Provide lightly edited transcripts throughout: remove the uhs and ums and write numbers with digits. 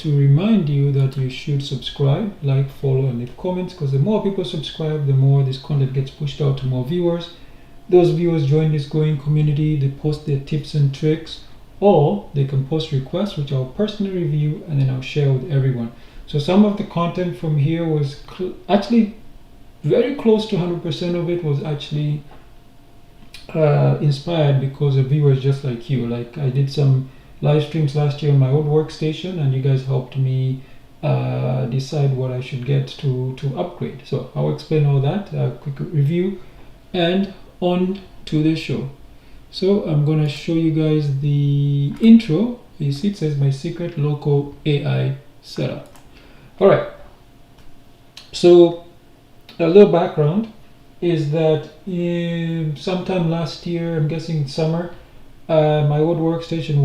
to remind you that you should subscribe, like, follow, and leave comments, because the more people subscribe, the more this content gets pushed out to more viewers. Those viewers join this growing community, they post their tips and tricks, or they can post requests, which I'll personally review and then I'll share with everyone. So some of the content from here was actually very close to 100% of it was actually inspired because of viewers just like you. Like, I did some live streams last year on my old workstation, and you guys helped me decide what I should get to upgrade. So I'll explain all that, quick review, and on to the show. So I'm going to show you guys the intro. You see it says my secret local AI setup. All right. So a little background is that sometime last year, I'm guessing summer, my old workstation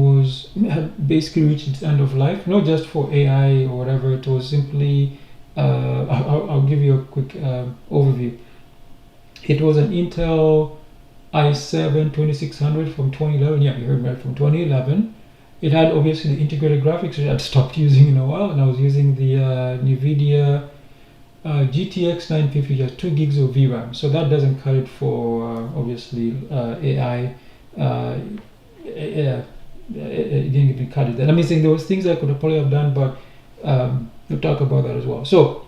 had basically reached its end of life. Not just for AI or whatever. It was simply I'll give you a quick overview. It was an Intel i7 2600 from 2011. Yeah, you heard right, from 2011. It had obviously the integrated graphics, which I had stopped using in a while, and I was using the NVIDIA GTX 950, just 2 gigs of VRAM. So that doesn't cut it for obviously AI. It didn't even cut it. And I'm saying there was things I could probably have done, but we'll talk about that as well. So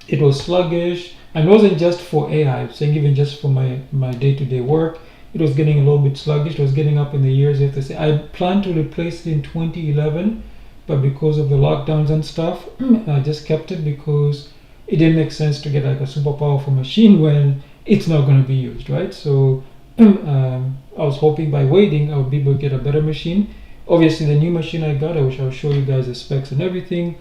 it was sluggish, and it wasn't just for AI. I'm saying even just for my day-to-day work, it was getting a little bit sluggish. It was getting up in the years. You have to say I planned to replace it in 2011, but because of the lockdowns and stuff, I just kept it because it didn't make sense to get like a super powerful machine when it's not going to be used, right? So I was hoping by waiting I would be able to get a better machine. Obviously the new machine I got, which I'll show you guys the specs and everything,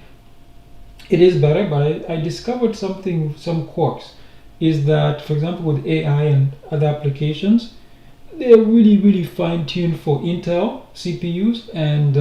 it is better, but I discovered some quirks. Is that, for example, with AI and other applications, they're really fine-tuned for Intel CPUs and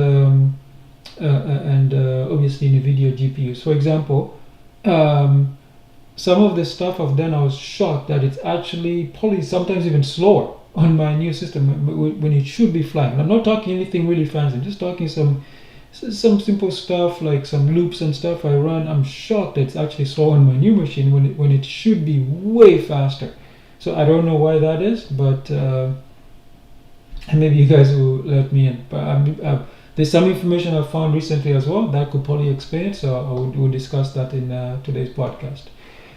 obviously NVIDIA GPUs. For example, some of the stuff I've done, I was shocked that it's actually probably sometimes even slower on my new system when it should be flying. I'm not talking anything really fancy. I'm just talking some simple stuff like some loops and stuff I run. I'm shocked that it's actually slow on my new machine when it should be way faster. So I don't know why that is, but maybe you guys will let me in. But there's some information I found recently as well that could probably explain it. So we'll discuss that in today's podcast.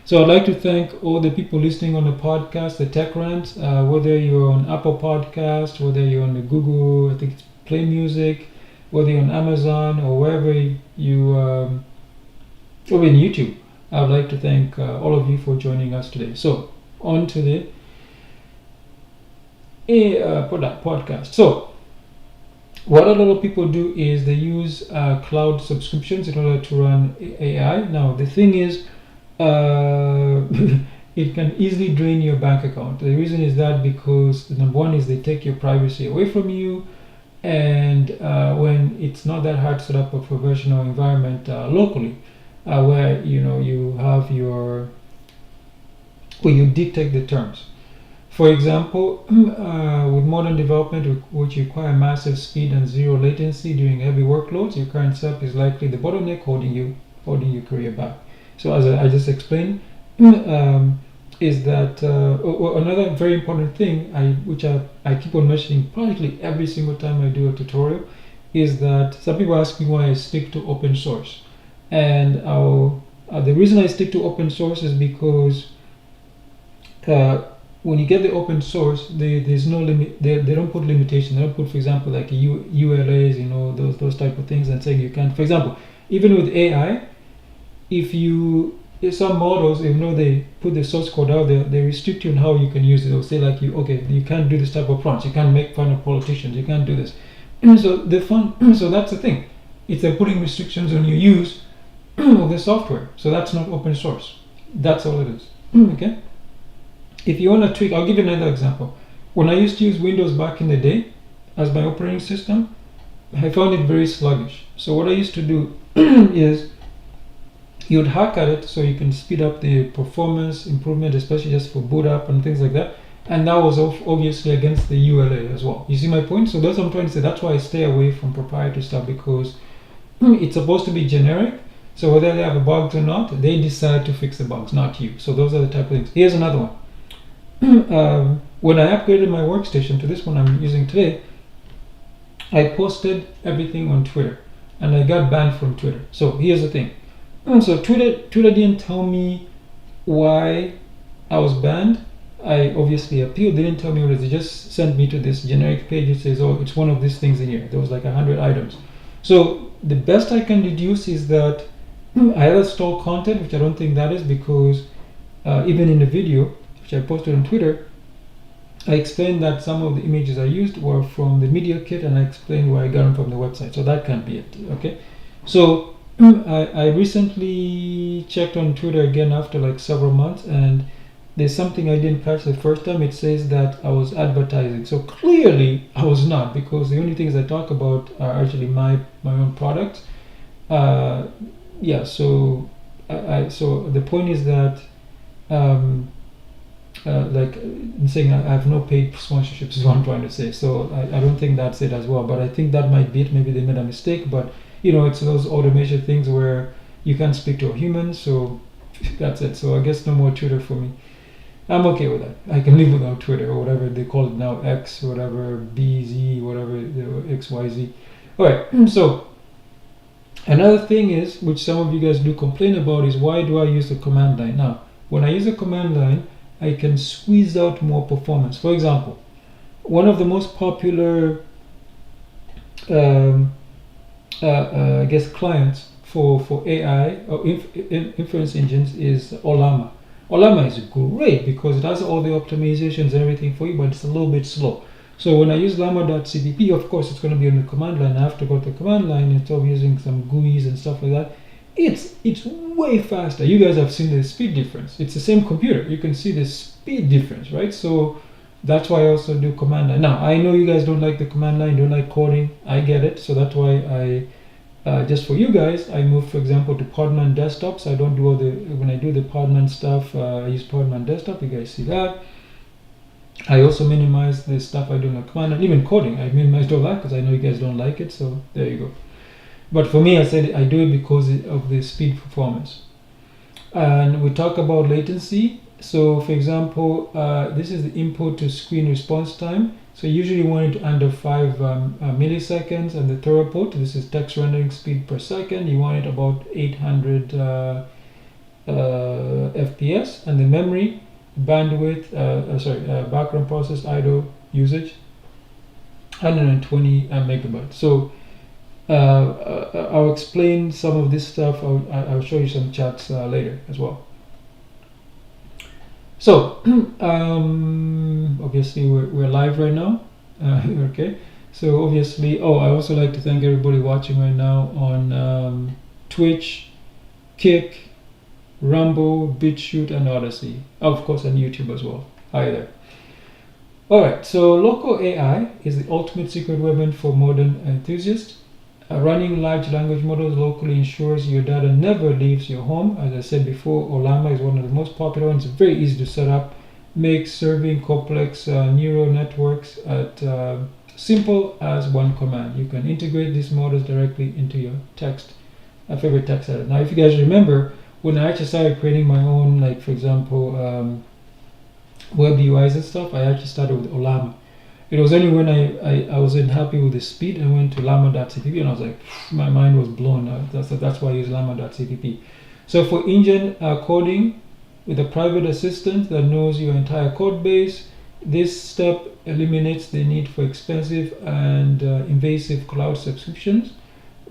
So I'd like to thank all the people listening on the podcast, the Tech Rant, whether you're on Apple Podcast, whether you're on the Google, I think it's Play Music, whether you're on Amazon or wherever you, or in YouTube. I would like to thank all of you for joining us today. So on to the podcast. So what a lot of people do is they use cloud subscriptions in order to run AI. Now the thing is, it can easily drain your bank account. The reason is that because number one is they take your privacy away from you, and when it's not that hard to set up a professional environment locally, where you have where you dictate the terms. For example, with modern development which require massive speed and zero latency during heavy workloads, your current setup is likely the bottleneck holding your career back. So as I just explained, is that another very important thing which I keep on mentioning practically every single time I do a tutorial, is that some people ask me why I stick to open source, and the reason I stick to open source is because when you get the open source, there's no limit. They don't put limitations. They don't put, for example, like ULAs, those type of things, and saying you can't. For example, even with AI, if some models, even though they put the source code out there, they restrict you on how you can use it. They'll say like you can't do this type of prompts. You can't make fun of politicians. You can't do this. So that's the thing. It's putting restrictions on your use of the software. So that's not open source. That's all it is. Okay. If you want to tweak, I'll give you another example. When I used to use Windows back in the day as my operating system, I found it very sluggish. So what I used to do is you'd hack at it so you can speed up the performance improvement, especially just for boot up and things like that. And that was obviously against the ULA as well. You see my point? So that's what I'm trying to say. That's why I stay away from proprietary stuff, because it's supposed to be generic. So whether they have a bugs or not, they decide to fix the bugs, not you. So those are the type of things. Here's another one. When I upgraded my workstation to this one I'm using today, I posted everything on Twitter, and I got banned from Twitter. So here's the thing. So Twitter didn't tell me why I was banned. I obviously appealed. They didn't tell me what it is. They just sent me to this generic page that says, oh, it's one of these things in here. There was like 100 items. So the best I can deduce is that I either stole content, which I don't think that is, because even in the video, which I posted on Twitter, I explained that some of the images I used were from the media kit, and I explained where I got them from the website. So that can't be it. Okay. So I recently checked on Twitter again after like several months, and there's something I didn't catch the first time. It says that I was advertising. So clearly I was not, because the only things I talk about are actually my own products. Yeah. So so the point is that like in saying I have no paid sponsorships is what I'm trying to say. So I don't think that's it as well. But I think that might be it. Maybe they made a mistake. But it's those automation things where you can't speak to a human. So that's it. So I guess no more Twitter for me. I'm okay with that. I can live without Twitter, or whatever they call it now, X, whatever, BZ, whatever, XYZ. All right. So another thing is, which some of you guys do complain about, is why do I use the command line? Now, when I use the command line, I can squeeze out more performance. For example, one of the most popular, I guess, clients for AI or inference engines is Ollama. Ollama is great because it has all the optimizations and everything for you, but it's a little bit slow. So when I use llama.cpp, of course, it's going to be on the command line. I have to go to the command line instead of using some GUIs and stuff like that. It's way faster. You guys have seen the speed difference. It's the same computer. You can see the speed difference, right? So that's why I also do command line. Now, I know you guys don't like the command line, don't like coding. I get it. So that's why I just for you guys, I moved, for example, to Podman desktop. So I don't do all the, when I do the Podman stuff, I use Podman desktop. You guys see that. I also minimize the stuff I do in the command line, even coding. I minimized all that because I know you guys don't like it. So there you go. But for me, I said I do it because of the speed performance. And we talk about latency. So for example, this is the input to screen response time. So usually you want it under 5 milliseconds, and the throughput, this is text rendering speed per second, you want it about 800 FPS, and the memory bandwidth, background process idle usage, 120 megabytes. So I'll explain some of this stuff. I'll show you some charts later as well. So obviously we're live right now. Okay, so obviously, I also like to thank everybody watching right now on Twitch, Kick, Rumble, BitChute, and Odyssey, of course, and YouTube as well. Hi there. All right, so local AI is the ultimate secret weapon for modern enthusiasts. Running large language models locally ensures your data never leaves your home. As I said before, Ollama is one of the most popular ones. It's very easy to set up, makes serving complex neural networks at simple as one command. You can integrate these models directly into your text, favorite text editor. Now, if you guys remember, when I actually started creating my own, like for example, web UIs and stuff, I actually started with Ollama. It was only when I wasn't happy with the speed, I went to llama.cpp, and I was like, my mind was blown. That's why I use llama.cpp. So for engine coding with a private assistant that knows your entire code base, this step eliminates the need for expensive and invasive cloud subscriptions.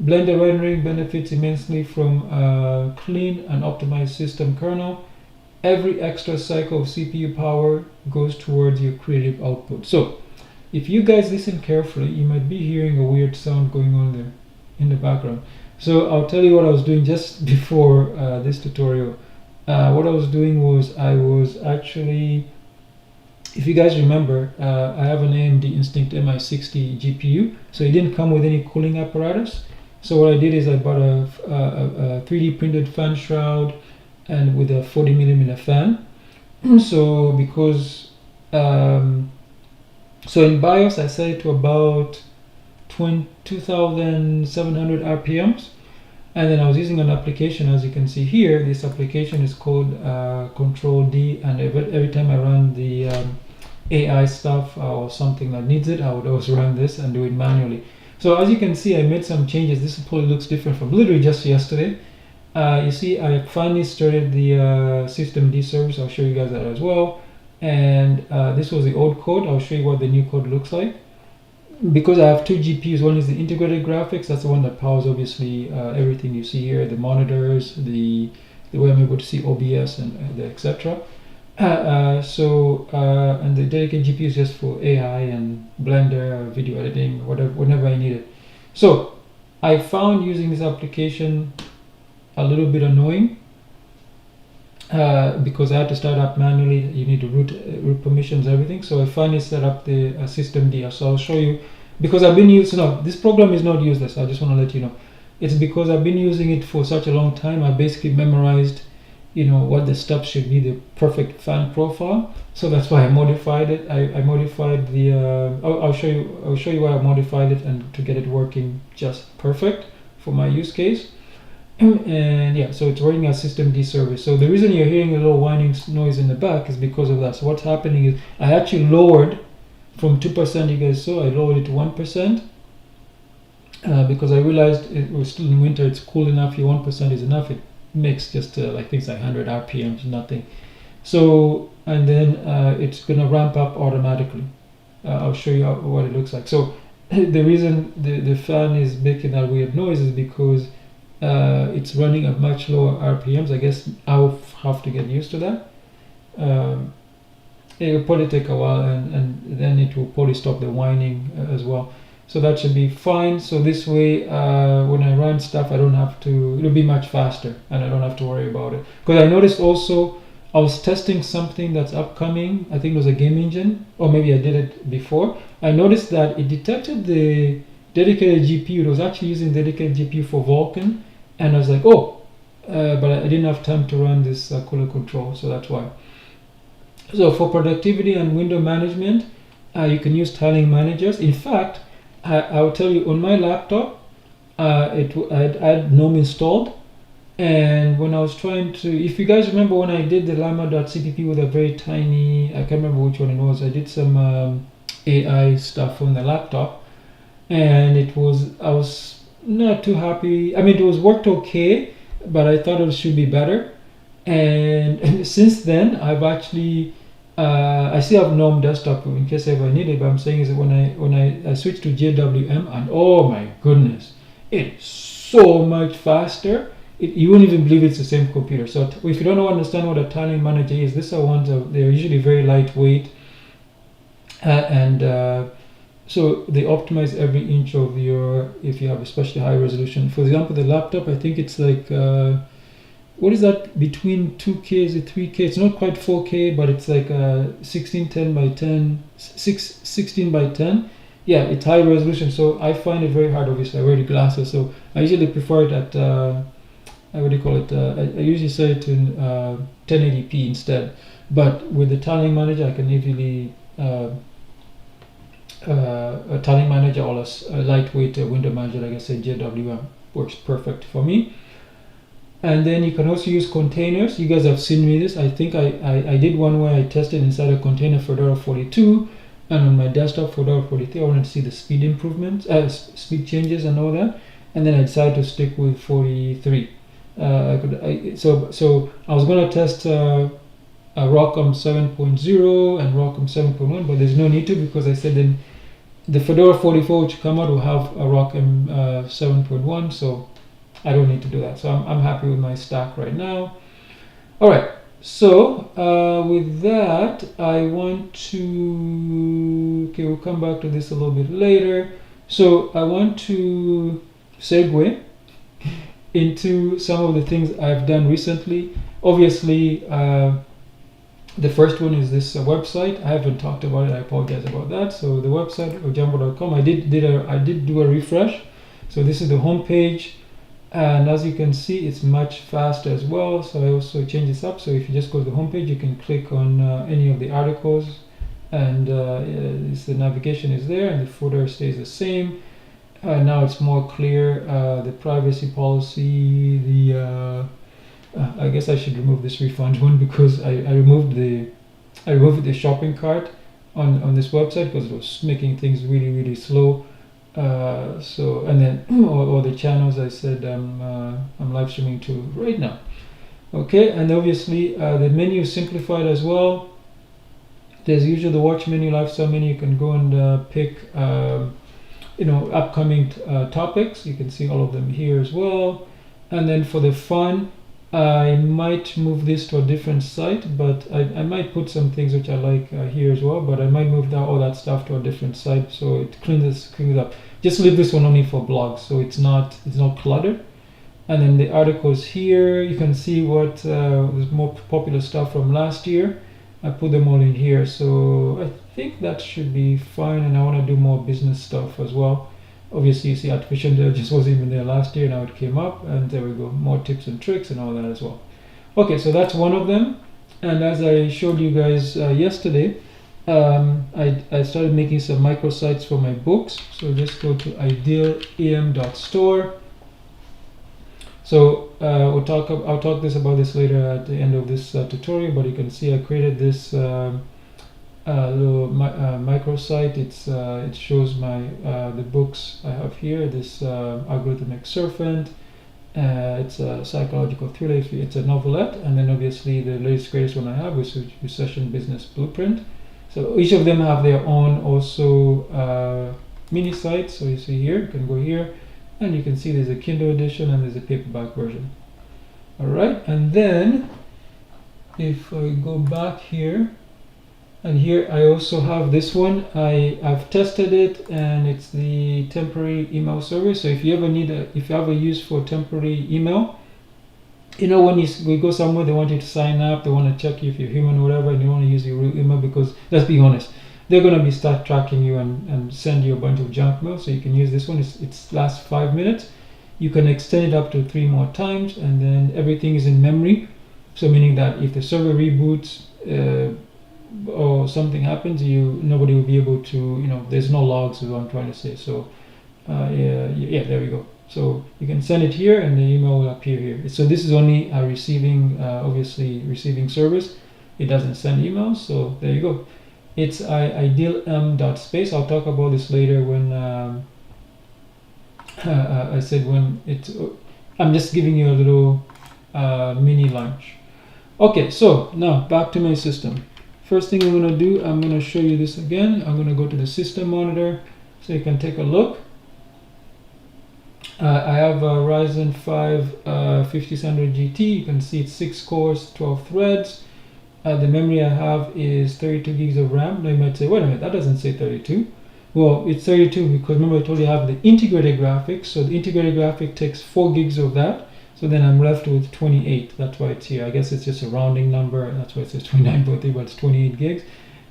Blender rendering benefits immensely from a clean and optimized system kernel. Every extra cycle of CPU power goes towards your creative output. So if you guys listen carefully, you might be hearing a weird sound going on there in the background. So I'll tell you what I was doing just before this tutorial. What I was doing was I was actually, if you guys remember, I have an AMD Instinct MI60 GPU, so it didn't come with any cooling apparatus. So what I did is I bought a 3D printed fan shroud and with a 40mm fan. So because so in BIOS I set it to about 2700 RPMs, And then I was using an application, as you can see here. This application is called Control D, and every time I run the AI stuff or something that needs it, I would always run this and do it manually. So as you can see, I made some changes. This probably looks different from literally just yesterday. You see, I finally started the system D service. I'll show you guys that as well. And this was the old code. I'll show you what the new code looks like. Because I have two GPUs, one is the integrated graphics. That's the one that powers obviously everything you see here, the monitors, the way I'm able to see OBS and the etc. And the dedicated GPU is just for AI and Blender, video editing, whatever, whenever I need it. So I found using this application a little bit annoying because I had to start up manually. You need to root permissions, everything. So I finally set up the system D. So I'll show you, because I've been using, no, this program is not useless. I just want to let you know. It's because I've been using it for such a long time. I basically memorized, what the steps should be, the perfect fan profile. So that's why I modified it. I modified the, I'll show you why I modified it and to get it working just perfect for my use case. And yeah, so it's running a system D service. So the reason you're hearing a little whining noise in the back is because of that. So what's happening is I actually lowered from 2%, you guys saw, I lowered it to 1%. Because I realized it was still in winter, it's cool enough, your 1% is enough. It makes just like things like 100 RPMs, nothing. So, and then it's gonna ramp up automatically. I'll show you what it looks like. So the reason the fan is making that weird noise is because it's running at much lower RPMs. I guess I'll have to get used to that. It will probably take a while, and then it will probably stop the whining as well. So that should be fine. So this way, when I run stuff, I don't have to, it'll be much faster and I don't have to worry about it. Because I noticed also, I was testing something that's upcoming. I think it was a game engine, or maybe I did it before. I noticed that it detected the dedicated GPU. It was actually using dedicated GPU for Vulkan. And I was like, oh, but I didn't have time to run this cooler control. So that's why. So for productivity and window management, you can use tiling managers. In fact, I'll tell you, on my laptop, I had GNOME installed, and when I was trying to, if you guys remember when I did the llama.cpp with a very tiny, I can't remember which one it was, I did some AI stuff on the laptop, and I was not too happy. I mean, it worked okay, but I thought it should be better. And since then, I've actually I still have GNOME desktop in case I ever need it, but I'm saying is that when I switched to JWM, and oh my goodness, it's so much faster. You won't even believe it's the same computer. So if you don't understand what a tiling manager is, these are ones they're usually very lightweight, so they optimize every inch of your, if you have especially high resolution. For example, the laptop, I think it's like what is that, between 2K, is it 3K? It's not quite 4K, but it's like 1610 by 10, 16 by 10. Yeah, it's high resolution, so I find it very hard. Obviously, I wear the glasses, so I usually prefer it at what do you call it? I usually set it in 1080p instead. But with the tiling manager, I can easily a tiling manager or a lightweight window manager, like I said, JWM works perfect for me. And then you can also use containers. You guys have seen me this. I think I did one where I tested inside a container Fedora 42, and on my desktop Fedora 43, I wanted to see the speed improvements, speed changes and all that. And then I decided to stick with 43. So I was going to test ROCm 7.0 and ROCm 7.1, but there's no need to, because I said then the Fedora 44 which come out will have a ROCm 7.1, so I don't need to do that. So I'm happy with my stack right now. All right, so with that, I want to, okay, we'll come back to this a little bit later. So I want to segue into some of the things I've done recently. Obviously, the first one is this website. I haven't talked about it. I apologize about that. So the website, ojambo.com, I did do a refresh. So this is the home page. And as you can see, it's much faster as well. So I also changed this up. So if you just go to the homepage, you can click on any of the articles, and the navigation is there, and the footer stays the same. now it's more clear. The privacy policy, I guess I should remove this refund one because I removed the shopping cart on this website because it was making things really slow. So, and then all the channels I said I'm live streaming to right now. Okay, and obviously the menu is simplified as well. There's usually the watch menu, lifestyle menu. You can go and pick upcoming topics. You can see all of them here as well. And then for the fun, I might move this to a different site, but I might put some things which I like here as well, but I might move all that stuff to a different site so it cleans up. Just leave this one only for blogs, so it's not cluttered. And then the articles here, you can see what was more popular stuff from last year. I put them all in here, so I think that should be fine. And I want to do more business stuff as well. Obviously, you see artificial intelligence wasn't even there last year. Now it came up, and there we go, more tips and tricks and all that as well. Okay, so that's one of them. And as I showed you guys yesterday, I started making some microsites for my books. So just go to idealam.store. So I'll talk about this later at the end of this tutorial, but you can see I created this little microsite. It shows my the books I have here. This algorithmic serpent. It's a psychological thriller. It's a novelette, and then obviously the latest greatest one I have, which is Recession Business Blueprint. So each of them have their own also mini sites. So you see here, you can go here. And you can see there's a Kindle edition and there's a paperback version. All right, and then if I go back here, and here I also have this one. I've tested it, and it's the temporary email service. So if you ever if you have a use for temporary email, when we go somewhere, they want you to sign up, they want to check if you're human or whatever, and you want to use your real email because, let's be honest, they're going to start tracking you and send you a bunch of junk mail. So you can use this one. It lasts 5 minutes. You can extend it up to 3 more times, and then everything is in memory. So meaning that if the server reboots or something happens, nobody will be able to, there's no logs is what I'm trying to say. So yeah, there we go. So you can send it here and the email will appear here. So this is only a obviously receiving service. It doesn't send emails. So there you go. It's idealam.space. I'll talk about this later when I said when it's. I'm just giving you a little mini lunch. Okay, so now back to my system. First thing I'm going to do, I'm going to show you this again. I'm going to go to the system monitor so you can take a look. I have a Ryzen 5 5600 GT. You can see it's 6 cores, 12 threads. The memory I have is 32 gigs of RAM. Now you might say, wait a minute, that doesn't say 32. Well, it's 32 because remember I told you I have the integrated graphics. So the integrated graphic takes 4 gigs of that. So then I'm left with 28. That's why it's here. I guess it's just a rounding number. That's why it says 29.3, but it's 28 gigs.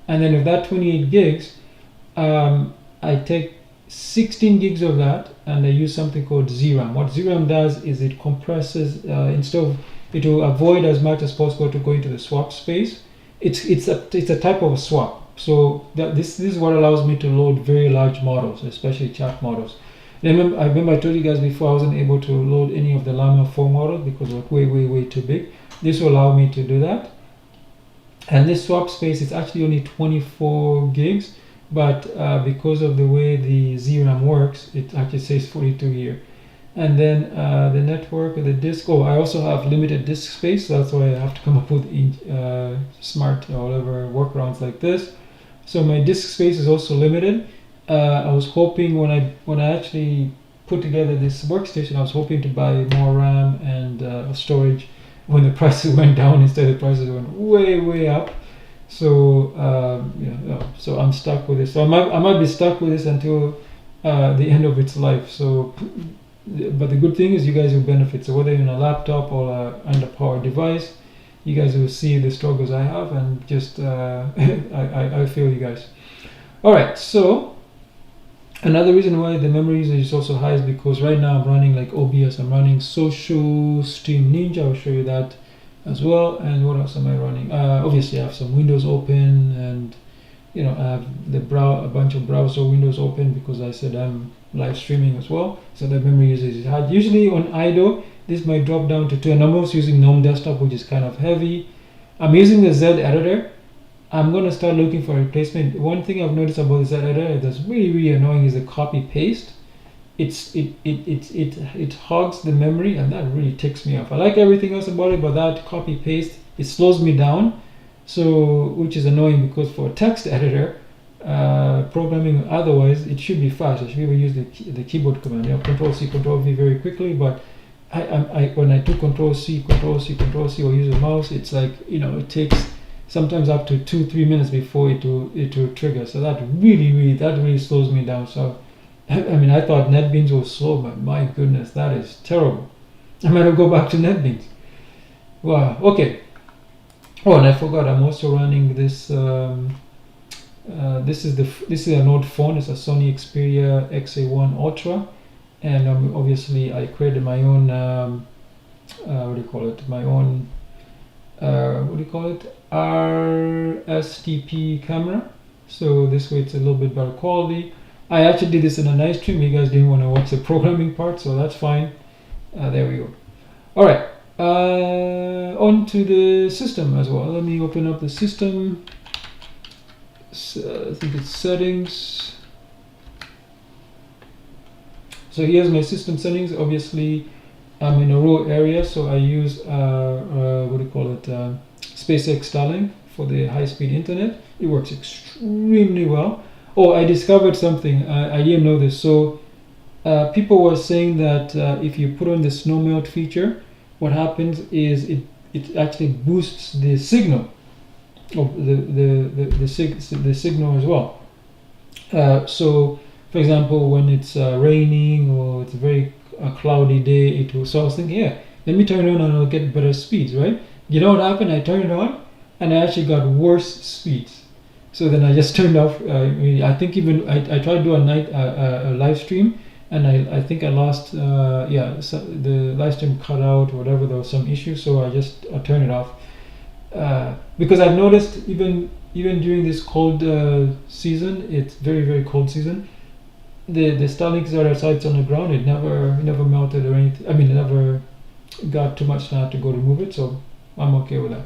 And then of that 28 gigs, I take 16 gigs of that and I use something called ZRAM. What ZRAM does is it compresses, instead of, it will avoid as much as possible to go into the swap space. It's a type of a swap. So this is what allows me to load very large models, especially chat models. I remember I told you guys before I wasn't able to load any of the Llama 4 models because it was way too big. This will allow me to do that. And this swap space is actually only 24 gigs, but because of the way the ZRAM works, it actually says 42 here. And then the network, the disk. Oh, I also have limited disk space, so that's why I have to come up with smart or whatever workarounds like this. So my disk space is also limited. I was hoping when I actually put together this workstation, I was hoping to buy more RAM and storage when the prices went down. Instead, the prices went way up. So so I'm stuck with this. So I might be stuck with this until the end of its life. So, but the good thing is you guys will benefit. So whether you're on a laptop or an underpowered device, you guys will see the struggles I have, and just I feel you guys. All right, so. Another reason why the memory usage is also high is because right now I'm running like OBS. I'm running Social Stream Ninja. I'll show you that as well. And what else am I running? Obviously, I have some windows open, and I have a bunch of browser windows open because I said I'm live streaming as well, so the memory usage is hard. Usually on idle, this might drop down to 2, and I'm also using GNOME desktop, which is kind of heavy. I'm using the Z editor. I'm going to start looking for a replacement. One thing I've noticed about the Z editor that's really annoying is the copy paste. It hogs the memory, and that really ticks me off. I like everything else about it, but that copy paste, it slows me down, so which is annoying, because for a text editor, programming otherwise, it should be fast. I should be able to use the keyboard command, Control C, Control V very quickly. But when I do Control C, Control C, Control C, or use a mouse, it's like, it takes sometimes up to 2-3 minutes before it will trigger. So that really slows me down. So I mean, I thought NetBeans was slow, but my goodness, that is terrible. I might have go back to NetBeans. Wow. Okay. Oh, and I forgot, I'm also running this. This is an old phone. It's a Sony Xperia XA1 Ultra, and obviously I created my own. What do you call it? My own. RSTP camera. So this way it's a little bit better quality. I actually did this in a nice stream. You guys didn't want to watch the programming part, so that's fine. There we go. All right. On to the system as well. Let me open up the system. I think it's settings. So here's my system settings. Obviously, I'm in a rural area, so I use SpaceX Starlink for the high-speed internet. It works extremely well. Oh, I discovered something. I didn't know this. So people were saying that if you put on the snow melt feature, what happens is it actually boosts the signal of the signal as well. So, for example, when it's raining or it's a very cloudy day, it will. So I was thinking, yeah, let me turn it on and I'll get better speeds, right? You know what happened? I turned it on and I actually got worse speeds. So then I just turned off. I think even I tried to do a live stream, and I think I lost. So the live stream cut out, or whatever. There was some issue, so I just turned it off. Because I've noticed even during this cold season, it's very cold season. The Starlinks that are sites on the ground, it never melted or anything. I mean, it never got too much time to go to move it, so I'm okay with that.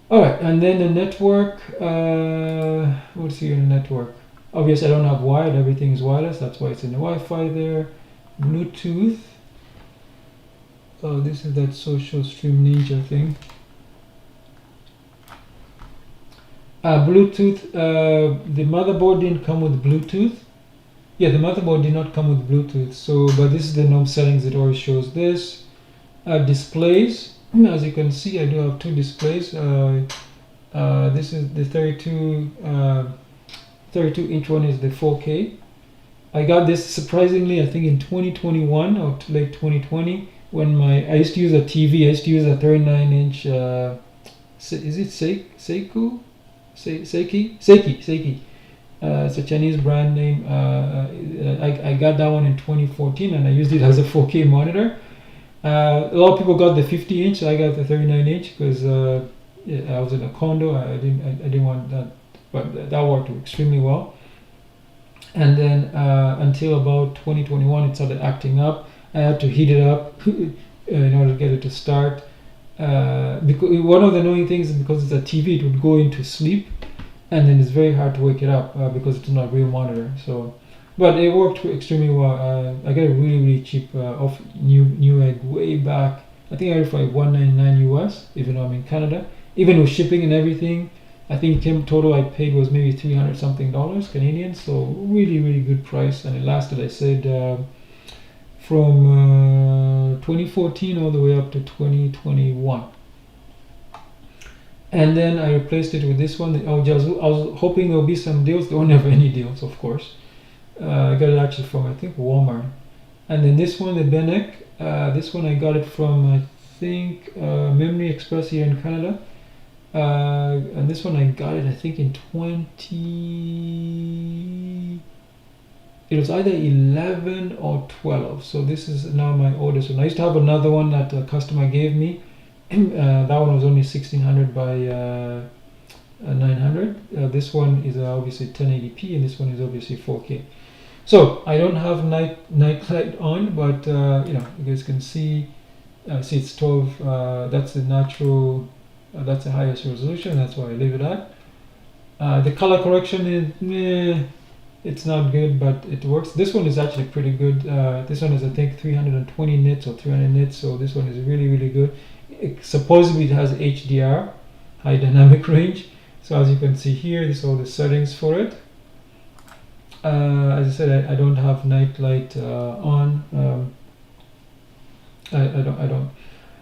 All right, and then the network. What's here in the network? Obviously, I don't have wired. Everything is wireless. That's why it's in the Wi-Fi there. Bluetooth. Oh, this is that Social Stream Ninja thing. Bluetooth. The motherboard didn't come with Bluetooth. Yeah, the motherboard did not come with Bluetooth. So, but this is the GNOME settings. It always shows this. Displays. As you can see, I do have two displays. This is the 32-inch one is the 4K. I got this surprisingly, I think in 2021 or late 2020, when I used to use a TV. I used to use a 39-inch. Is it Seiki? Seiki. It's a Chinese brand name. I got that one in 2014, and I used it as a 4K monitor. A lot of people got the 50-inch. So I got the 39-inch because I was in a condo. I didn't want that, but that worked extremely well. And then until about 2021, it started acting up. I had to heat it up in order to get it to start. Because one of the annoying things is because it's a TV, it would go into sleep, and then it's very hard to wake it up because it's not a real monitor. So, but it worked extremely well. I got it really cheap off Newegg way back. I think I got it for like $199 US, even though I'm in Canada. Even with shipping and everything, I think total I paid was maybe $300 something Canadian. So really good price, and it lasted, I said, from 2014 all the way up to 2021. And then I replaced it with this one. I was hoping there'll be some deals. There were never any deals, of course. I got it actually from, I think, Walmart. And then this one, the Benec. This one I got it from, I think, Memory Express here in Canada. And this one I got it, I think, in it was either 11 or 12. So this is now my oldest one. I used to have another one that a customer gave me. That one was only 1600 by 900. This one is obviously 1080p, and this one is obviously 4K. So I don't have night light on, but you know, you guys can see. See, it's 12. That's the natural. That's the highest resolution. That's why I leave it at. The color correction is it's not good, but it works. This one is actually pretty good. This one is, I think, 320 nits or 300 nits, so this one is really good. Supposedly it has HDR, high dynamic range. So as you can see here, this is all the settings for it. As I said, I don't have night light on. I don't.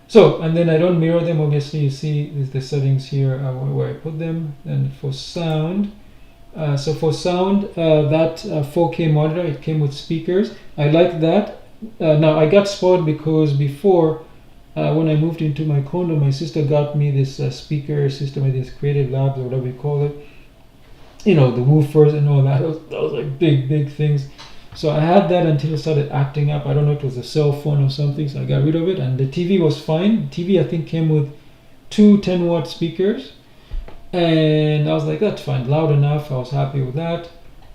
So, and then I don't mirror them. Obviously, you see the settings here where I put them. And for sound, so for sound, that 4K monitor, it came with speakers. I like that. Now I got spoiled because before, when I moved into my condo, my sister got me this speaker system, this Creative Labs or whatever you call it. You know, the woofers and all that. That was like big things. So I had that until it started acting up. I don't know if it was a cell phone or something, so I got rid of it. And the TV was fine. The TV, I think, came with two 10-watt speakers. And I was like, that's fine, loud enough. I was happy with that.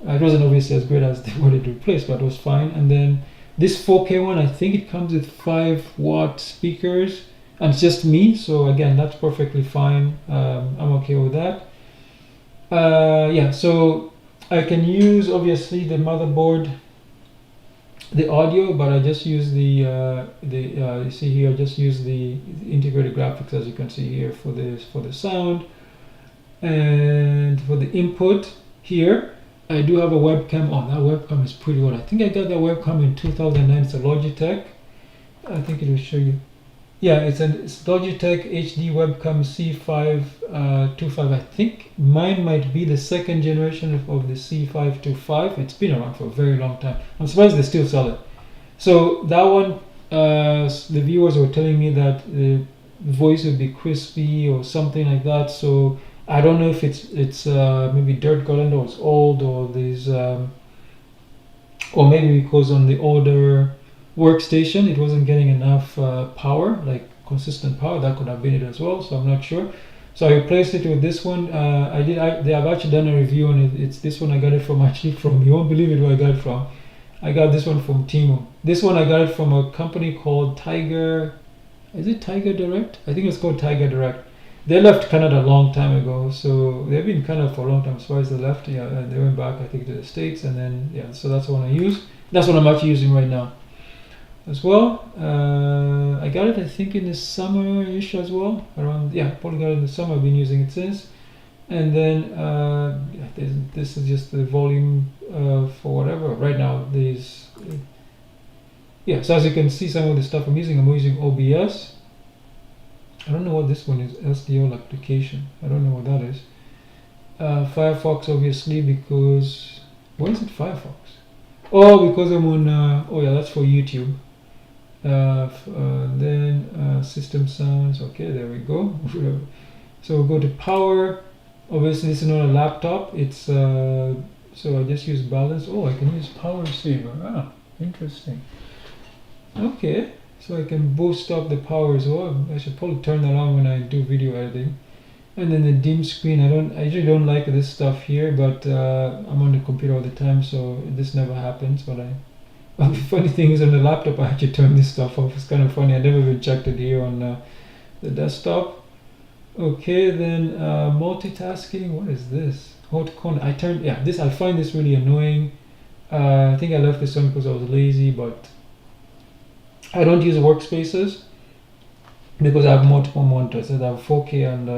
It wasn't obviously as great as what it replaced, but it was fine. And then this 4K one, I think it comes with 5-watt speakers. And it's just me, so again, that's perfectly fine. I'm okay with that. Yeah, so I can use, obviously, the motherboard, the audio, but I just use you see here, I just use the integrated graphics, as you can see here, for the sound. And for the input here, I do have a webcam. Oh, that webcam is pretty old. I think I got that webcam in 2009. It's a Logitech. I think it will show you. Yeah, it's Logitech HD webcam C525. I think mine might be the second generation of the C525. It's been around for a very long time. I'm surprised they still sell it. So that one, the viewers were telling me that the voice would be crispy or something like that. So I don't know if it's maybe dirt gotten or it's old, or there's or maybe because on the older workstation it wasn't getting enough power, like consistent power. That could have been it as well, so I'm not sure. So I replaced it with this one. They have actually done a review on it. It's this one. I got it from you won't believe it where I got it from. I got this one from Temu. This one I got it from a company called Tiger. Is it Tiger Direct? I think it's called Tiger Direct. They left Canada a long time ago, so they've been in Canada for a long time. As far as they left, yeah, and they went back, I think, to the States, and then yeah. So that's the one I use. That's what I'm actually using right now, as well. I got it, I think, in the summer-ish as well. Around, yeah, probably got it in the summer. I've been using it since. And then this is just the volume for whatever. Right now, there's yeah. So as you can see, some of the stuff I'm using OBS. I don't know what this one is. SDL application. I don't know what that is. Firefox, obviously, because why is it Firefox? Oh, because I'm on. Oh yeah, that's for YouTube. Then system sounds. Okay, there we go. So we'll go to power. Obviously, this is not a laptop. It's so I just use balance. Oh, I can use power saver. Ah, interesting. Okay. So I can boost up the power as well. I should probably turn that on when I do video editing. And then the dim screen. I usually don't like this stuff here, but I'm on the computer all the time, so this never happens. But the funny thing is, on the laptop, I actually turn this stuff off. It's kind of funny. I never even checked it here on the desktop. Okay, then multitasking. What is this? Hot corner. I find this really annoying. I think I left this on because I was lazy, but I don't use workspaces because I have multiple monitors. I have 4K and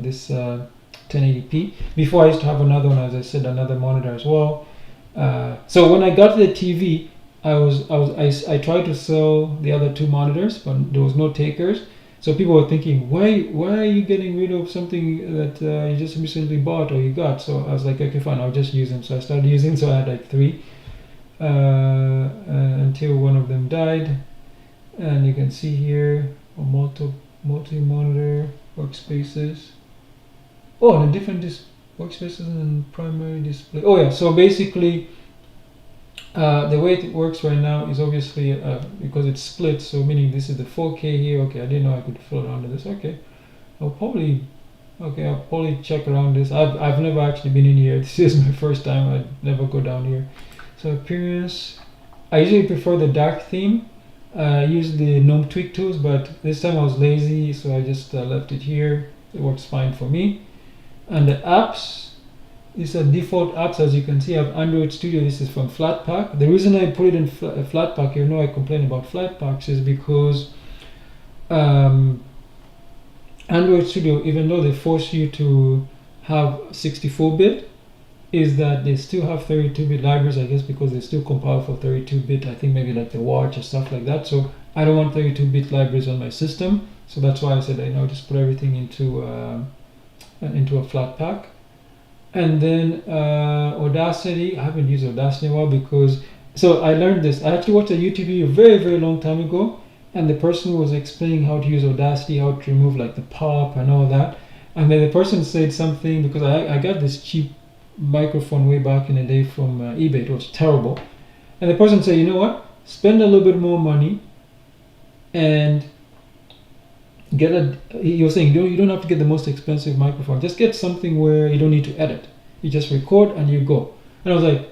this 1080p. Before I used to have another one, as I said, another monitor as well. So when I got the TV, I tried to sell the other two monitors, but there was no takers. So people were thinking, why are you getting rid of something that you just recently bought or you got? So I was like, okay, fine, I'll just use them. So I started using. So I had like three until one of them died. And you can see here multi-monitor workspaces. Oh, and a different workspaces and primary display. Oh yeah, so basically the way it works right now is obviously because it's split, so meaning this is the 4K here. Okay, I didn't know I could float around this. Okay, I'll probably check around this. I've never actually been in here. This is my first time. I'd never go down here. So appearance, I usually prefer the dark theme. I use the gnome tweak tools, but this time I was lazy, so I just left it here. It works fine for me. And the apps, these are default apps. As you can see, I have Android Studio. This is from Flatpak. The reason I put it in Flatpak, you know, I complain about Flatpaks, is because Android Studio, even though they force you to have 64-bit, is that they still have 32-bit libraries, I guess, because they still compile for 32-bit. I think maybe like the watch or stuff like that. So I don't want 32-bit libraries on my system. So that's why I said, I know, just put everything into a Flatpak. And then Audacity, I haven't used Audacity in a while because, so I learned this. I actually watched a YouTube video very, very long time ago, and the person was explaining how to use Audacity, how to remove like the pop and all that. And then the person said something, because I got this cheap microphone way back in the day from eBay. It was terrible. And the person said, you know what? Spend a little bit more money and get a, he was saying, you don't have to get the most expensive microphone. Just get something where you don't need to edit. You just record and you go. And I was like,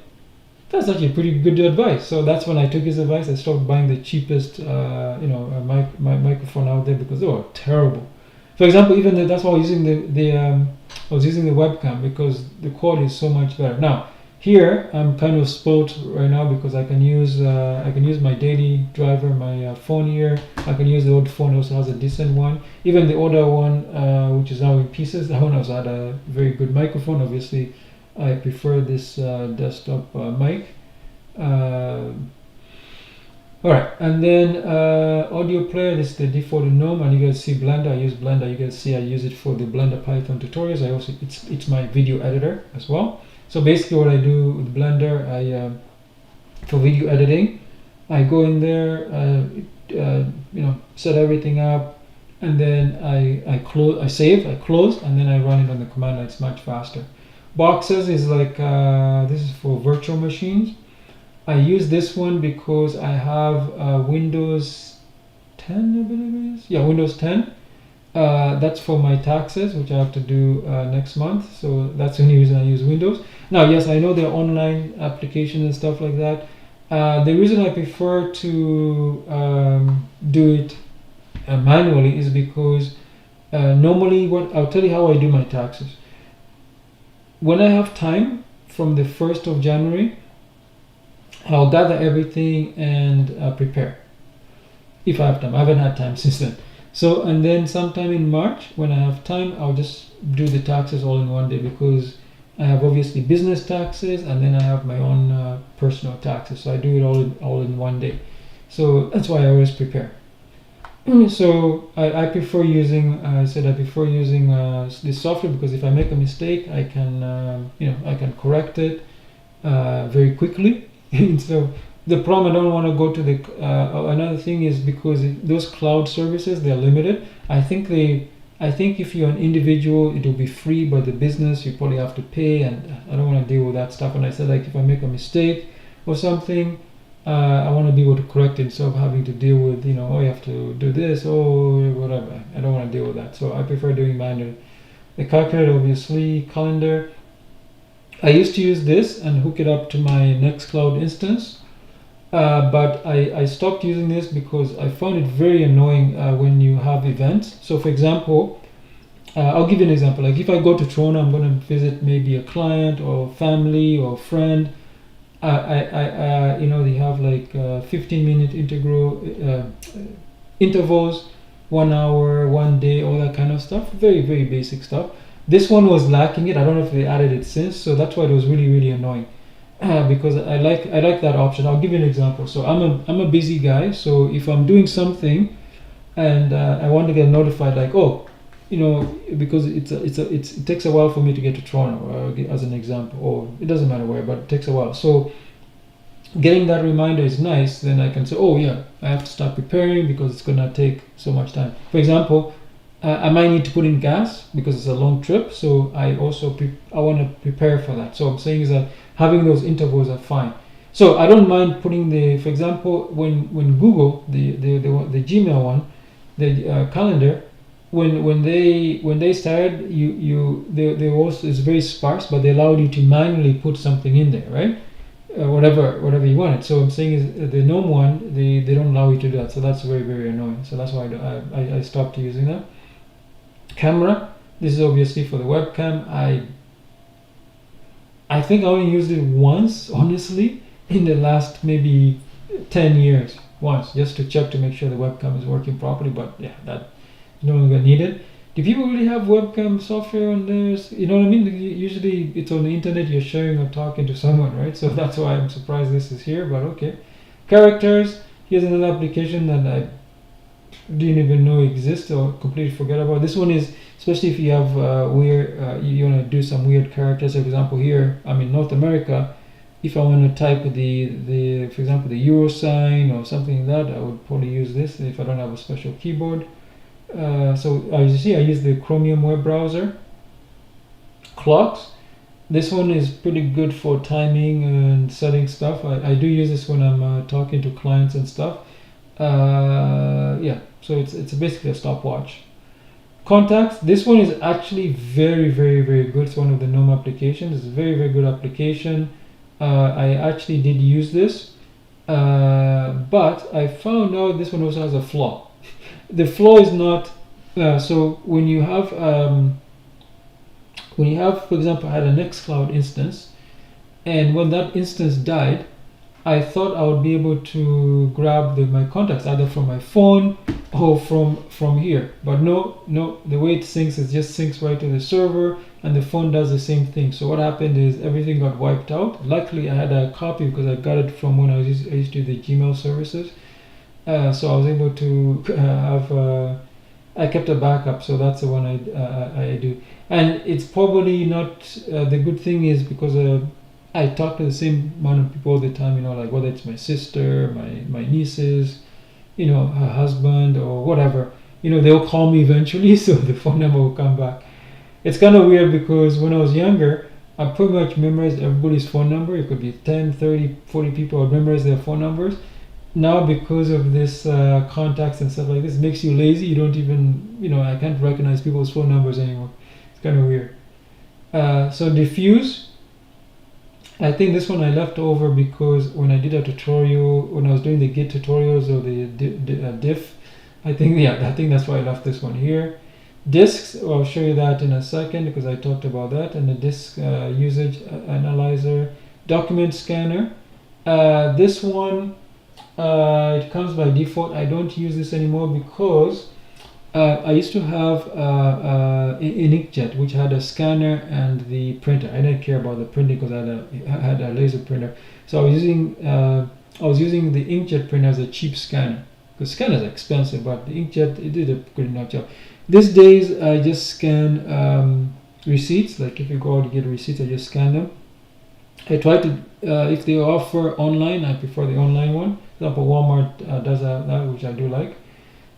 that's actually pretty good advice. So that's when I took his advice. I stopped buying the cheapest, microphone out there because they were terrible. For example, even that's why I was using the webcam, because the quality is so much better. Now here I'm kind of spoiled right now because I can use my daily driver, my phone here. I can use the old phone, also has a decent one. Even the older one, which is now in pieces, that one also had a very good microphone. Obviously, I prefer this desktop mic. Alright, and then audio player, this is the default GNOME, and you guys see Blender. I use Blender. You guys see I use it for the Blender Python tutorials. I also it's my video editor as well. So basically, what I do with Blender, for video editing, I go in there, set everything up, and then I save, I close, and then I run it on the command line. It's much faster. Boxes is like this is for virtual machines. I use this one because I have Windows 10, I believe it is. Yeah, Windows 10. That's for my taxes, which I have to do next month. So that's the only reason I use Windows. Now, yes, I know there are online applications and stuff like that. The reason I prefer to do it manually is because normally, I'll tell you how I do my taxes. When I have time from the 1st of January, I'll gather everything and prepare. If I have time. I haven't had time since then. So, and then sometime in March, when I have time, I'll just do the taxes all in one day, because I have obviously business taxes, and then I have my own personal taxes. So I do it all in one day. So that's why I always prepare. So I prefer using, this software, because if I make a mistake, I can, I can correct it very quickly. So the problem, I don't want to go to the another thing is because those cloud services, they're limited. I think if you're an individual, it will be free, but the business, you probably have to pay, and I don't want to deal with that stuff. And I said, like, if I make a mistake or something, I want to be able to correct it instead of having to deal with, you have to do this or whatever. I don't want to deal with that. So I prefer doing manual. The calculator, obviously, calendar. I used to use this and hook it up to my Nextcloud instance, but I stopped using this because I found it very annoying when you have events. So for example, I'll give you an example. Like if I go to Toronto, I'm going to visit maybe a client or family or friend. They have like 15-minute intervals, 1 hour, 1 day, all that kind of stuff. Very, very basic stuff. This one was lacking it. I don't know if they added it since, so that's why it was really, really annoying. Because I like that option. I'll give you an example. So I'm a busy guy. So if I'm doing something and I want to get notified, like, because it takes a while for me to get to Toronto, as an example, or it doesn't matter where, but it takes a while. So getting that reminder is nice. Then I can say, oh yeah, I have to start preparing because it's gonna take so much time. For example, I might need to put in gas because it's a long trip, so I also I want to prepare for that. So I'm saying is that having those intervals are fine. So I don't mind putting for example, when Google the Gmail one, the calendar, when they started, they also, it's very sparse, but they allowed you to manually put something in there, right? whatever you wanted. So I'm saying is the GNOME one, they don't allow you to do that. So that's very, very annoying. So that's why I stopped using that. Camera, this is obviously for the webcam. I think I only used it once, honestly, in the last maybe 10 years. Once, just to check to make sure the webcam is working properly. But yeah, that no longer needed. Do people really have webcam software on theirs? You know what I mean? Usually it's on the internet, you're sharing or talking to someone, right? So that's why I'm surprised this is here, but okay. Characters, here's another application that I didn't even know exists or completely forget about. This one is, especially if you have you want to do some weird characters. For example, here, I'm in North America. If I want to type for example, the euro sign or something like that, I would probably use this if I don't have a special keyboard. So as you see, I use the Chromium web browser. Clocks. This one is pretty good for timing and setting stuff. I do use this when I'm talking to clients and stuff. Yeah, so it's basically a stopwatch. Contacts. This one is actually very, very, very good. It's one of the GNOME applications. It's a very, very good application. I actually did use this, but I found out this one also has a flaw. The flaw is not so when you have for example, I had a Nextcloud instance, and when that instance died, I thought I would be able to grab my contacts either from my phone or from here, but no, the way it syncs is just syncs right to the server, and the phone does the same thing. So what happened is everything got wiped out. Luckily I had a copy because I got it from when I used to do the Gmail services. So I was able to have I kept a backup, so that's the one I do. And it's probably not the good thing is because I talk to the same amount of people all the time, you know, like whether it's my sister, my nieces, you know, her husband or whatever, you know, they'll call me eventually, so the phone number will come back. It's kind of weird because when I was younger, I pretty much memorized everybody's phone number. It could be 10, 30, 40 people. I'd memorize their phone numbers. Now, because of this contacts and stuff like this, it makes you lazy. You don't even, you know, I can't recognize people's phone numbers anymore. It's kind of weird. So diffuse, I think this one I left over because when I did a tutorial, when I was doing the Git tutorials or the diff, I think that's why I left this one here. Disks, I'll show you that in a second because I talked about that, and the disk usage analyzer, document scanner. This one, it comes by default. I don't use this anymore because I used to have an inkjet which had a scanner and the printer. I didn't care about the printing because I had a laser printer. So I was using the inkjet printer as a cheap scanner because scanners are expensive, but the inkjet, it did a good enough job. These days I just scan receipts. Like if you go out to get receipts, I just scan them. I try to, if they offer online, I prefer the online one. For example, Walmart does that, which I do like.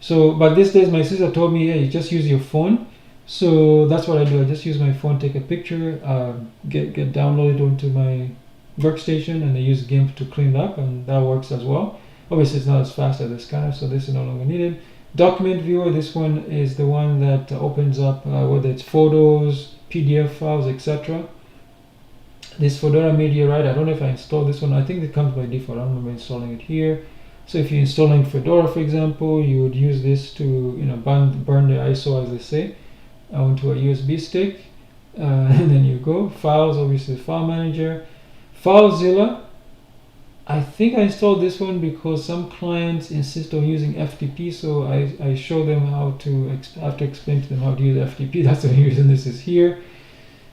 So, but these days my sister told me, hey, just use your phone. So that's what I do. I just use my phone, take a picture, get downloaded onto my workstation, and I use GIMP to clean it up, and that works as well. Obviously, it's not as fast as the scanner, so this is no longer needed. Document viewer, this one is the one that opens up whether it's photos, PDF files, etc. This Fedora Meteorite, I don't know if I installed this one. I think it comes by default. I don't remember installing it here. So if you're installing Fedora, for example, you would use this to, you know, burn the ISO, as they say, onto a USB stick, and then you go. Files, obviously, file manager. FileZilla, I think I installed this one because some clients insist on using FTP, so I show them how to have to explain to them how to use FTP. That's the reason this is here.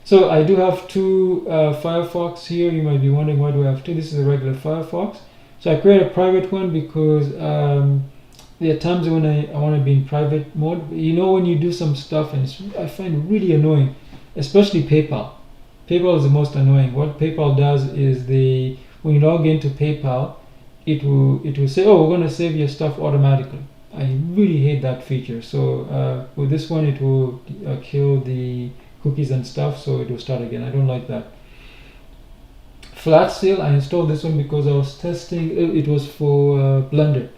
So I do have two Firefox here. You might be wondering, why do I have two? This is a regular Firefox. So I create a private one because there are times when I want to be in private mode. You know, when you do some stuff, and I find it really annoying, especially PayPal. PayPal is the most annoying. What PayPal does is when you log into PayPal, it will say, oh, we're going to save your stuff automatically. I really hate that feature. So with this one, it will kill the cookies and stuff, so it will start again. I don't like that. Flatsail, I installed this one because I was testing. It was for Blender.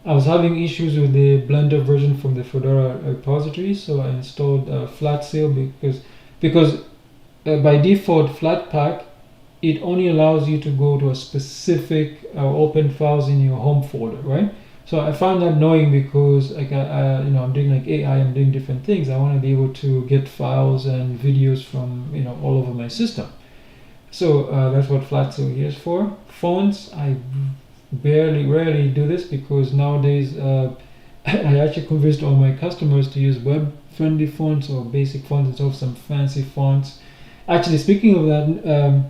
I was having issues with the Blender version from the Fedora repository, so I installed Flatsail because by default Flatpak, it only allows you to go to a specific open files in your home folder, right? So I found that annoying because like I'm doing like AI, I'm doing different things. I want to be able to get files and videos from all over my system. So that's what Flatso here is for. Fonts, I rarely do this because nowadays I actually convinced all my customers to use web-friendly fonts or basic fonts instead of some fancy fonts. Actually, speaking of that,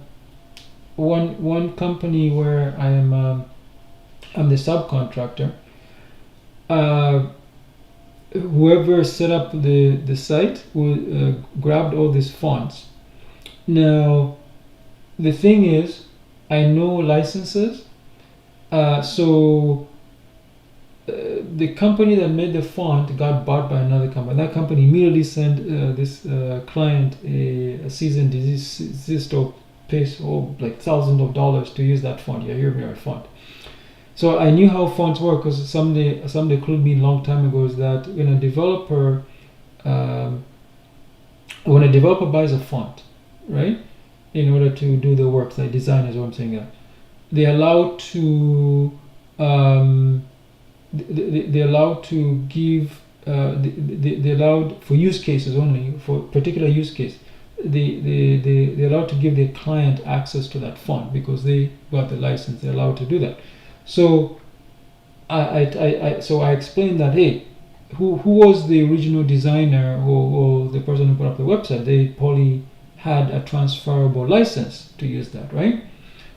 one company where I'm the subcontractor. Whoever set up the site grabbed all these fonts. Now, the thing is, I know licenses, so the company that made the font got bought by another company. That company immediately sent this client a cease and desist or pays like thousands of dollars to use that font. Yeah, hear me right, font. So I knew how fonts work because somebody clued me a long time ago is that when a developer buys a font, right, in order to do the work, like design is what I'm saying. They're allowed to they're allowed to give they're allowed for use cases only, for particular use case. They're allowed to give their client access to that font because they got the license. They're allowed to do that. So I explained that, hey, who was the original designer or the person who put up the website? They probably had a transferable license to use that, right?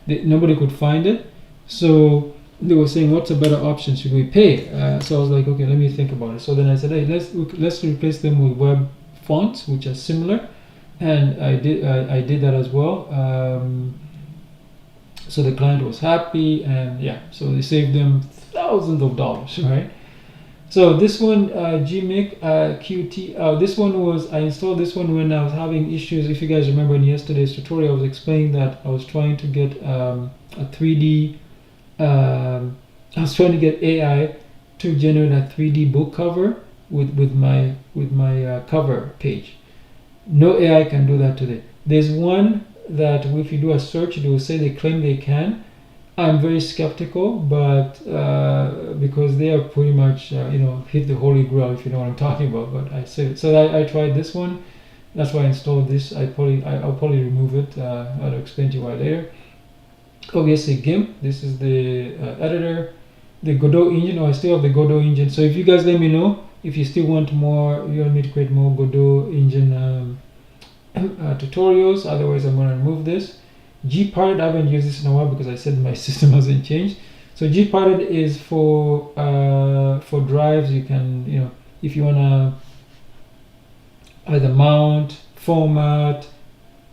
Nobody could find it, so they were saying, what's a better option? Should we pay? So I was like, okay, let me think about it. So then I said, hey, let's replace them with web fonts which are similar, and I did that as well. So the client was happy, and yeah, so they saved them thousands of dollars, right? So this one, Gmic Qt, this one was, I installed this one when I was having issues. If you guys remember in yesterday's tutorial, I was explaining that I was trying to get a 3D, I was trying to get AI to generate a 3D book cover with my cover page. No AI can do that today. There's one that if you do a search, it will say they claim they can. I'm very skeptical, but because they are pretty much hit the holy grail, if you know what I'm talking about. But I tried this one. That's why I installed this. I'll probably remove it. I'll explain to you why later. Obviously GIMP. This is the editor. The Godot engine. I still have the Godot engine. So if you guys let me know if you still want more, you want me to create more Godot engine tutorials. Otherwise, I'm going to remove this. Gparted, I haven't used this in a while because I said my system hasn't changed. So Gparted is for drives. You can, if you want to either mount, format,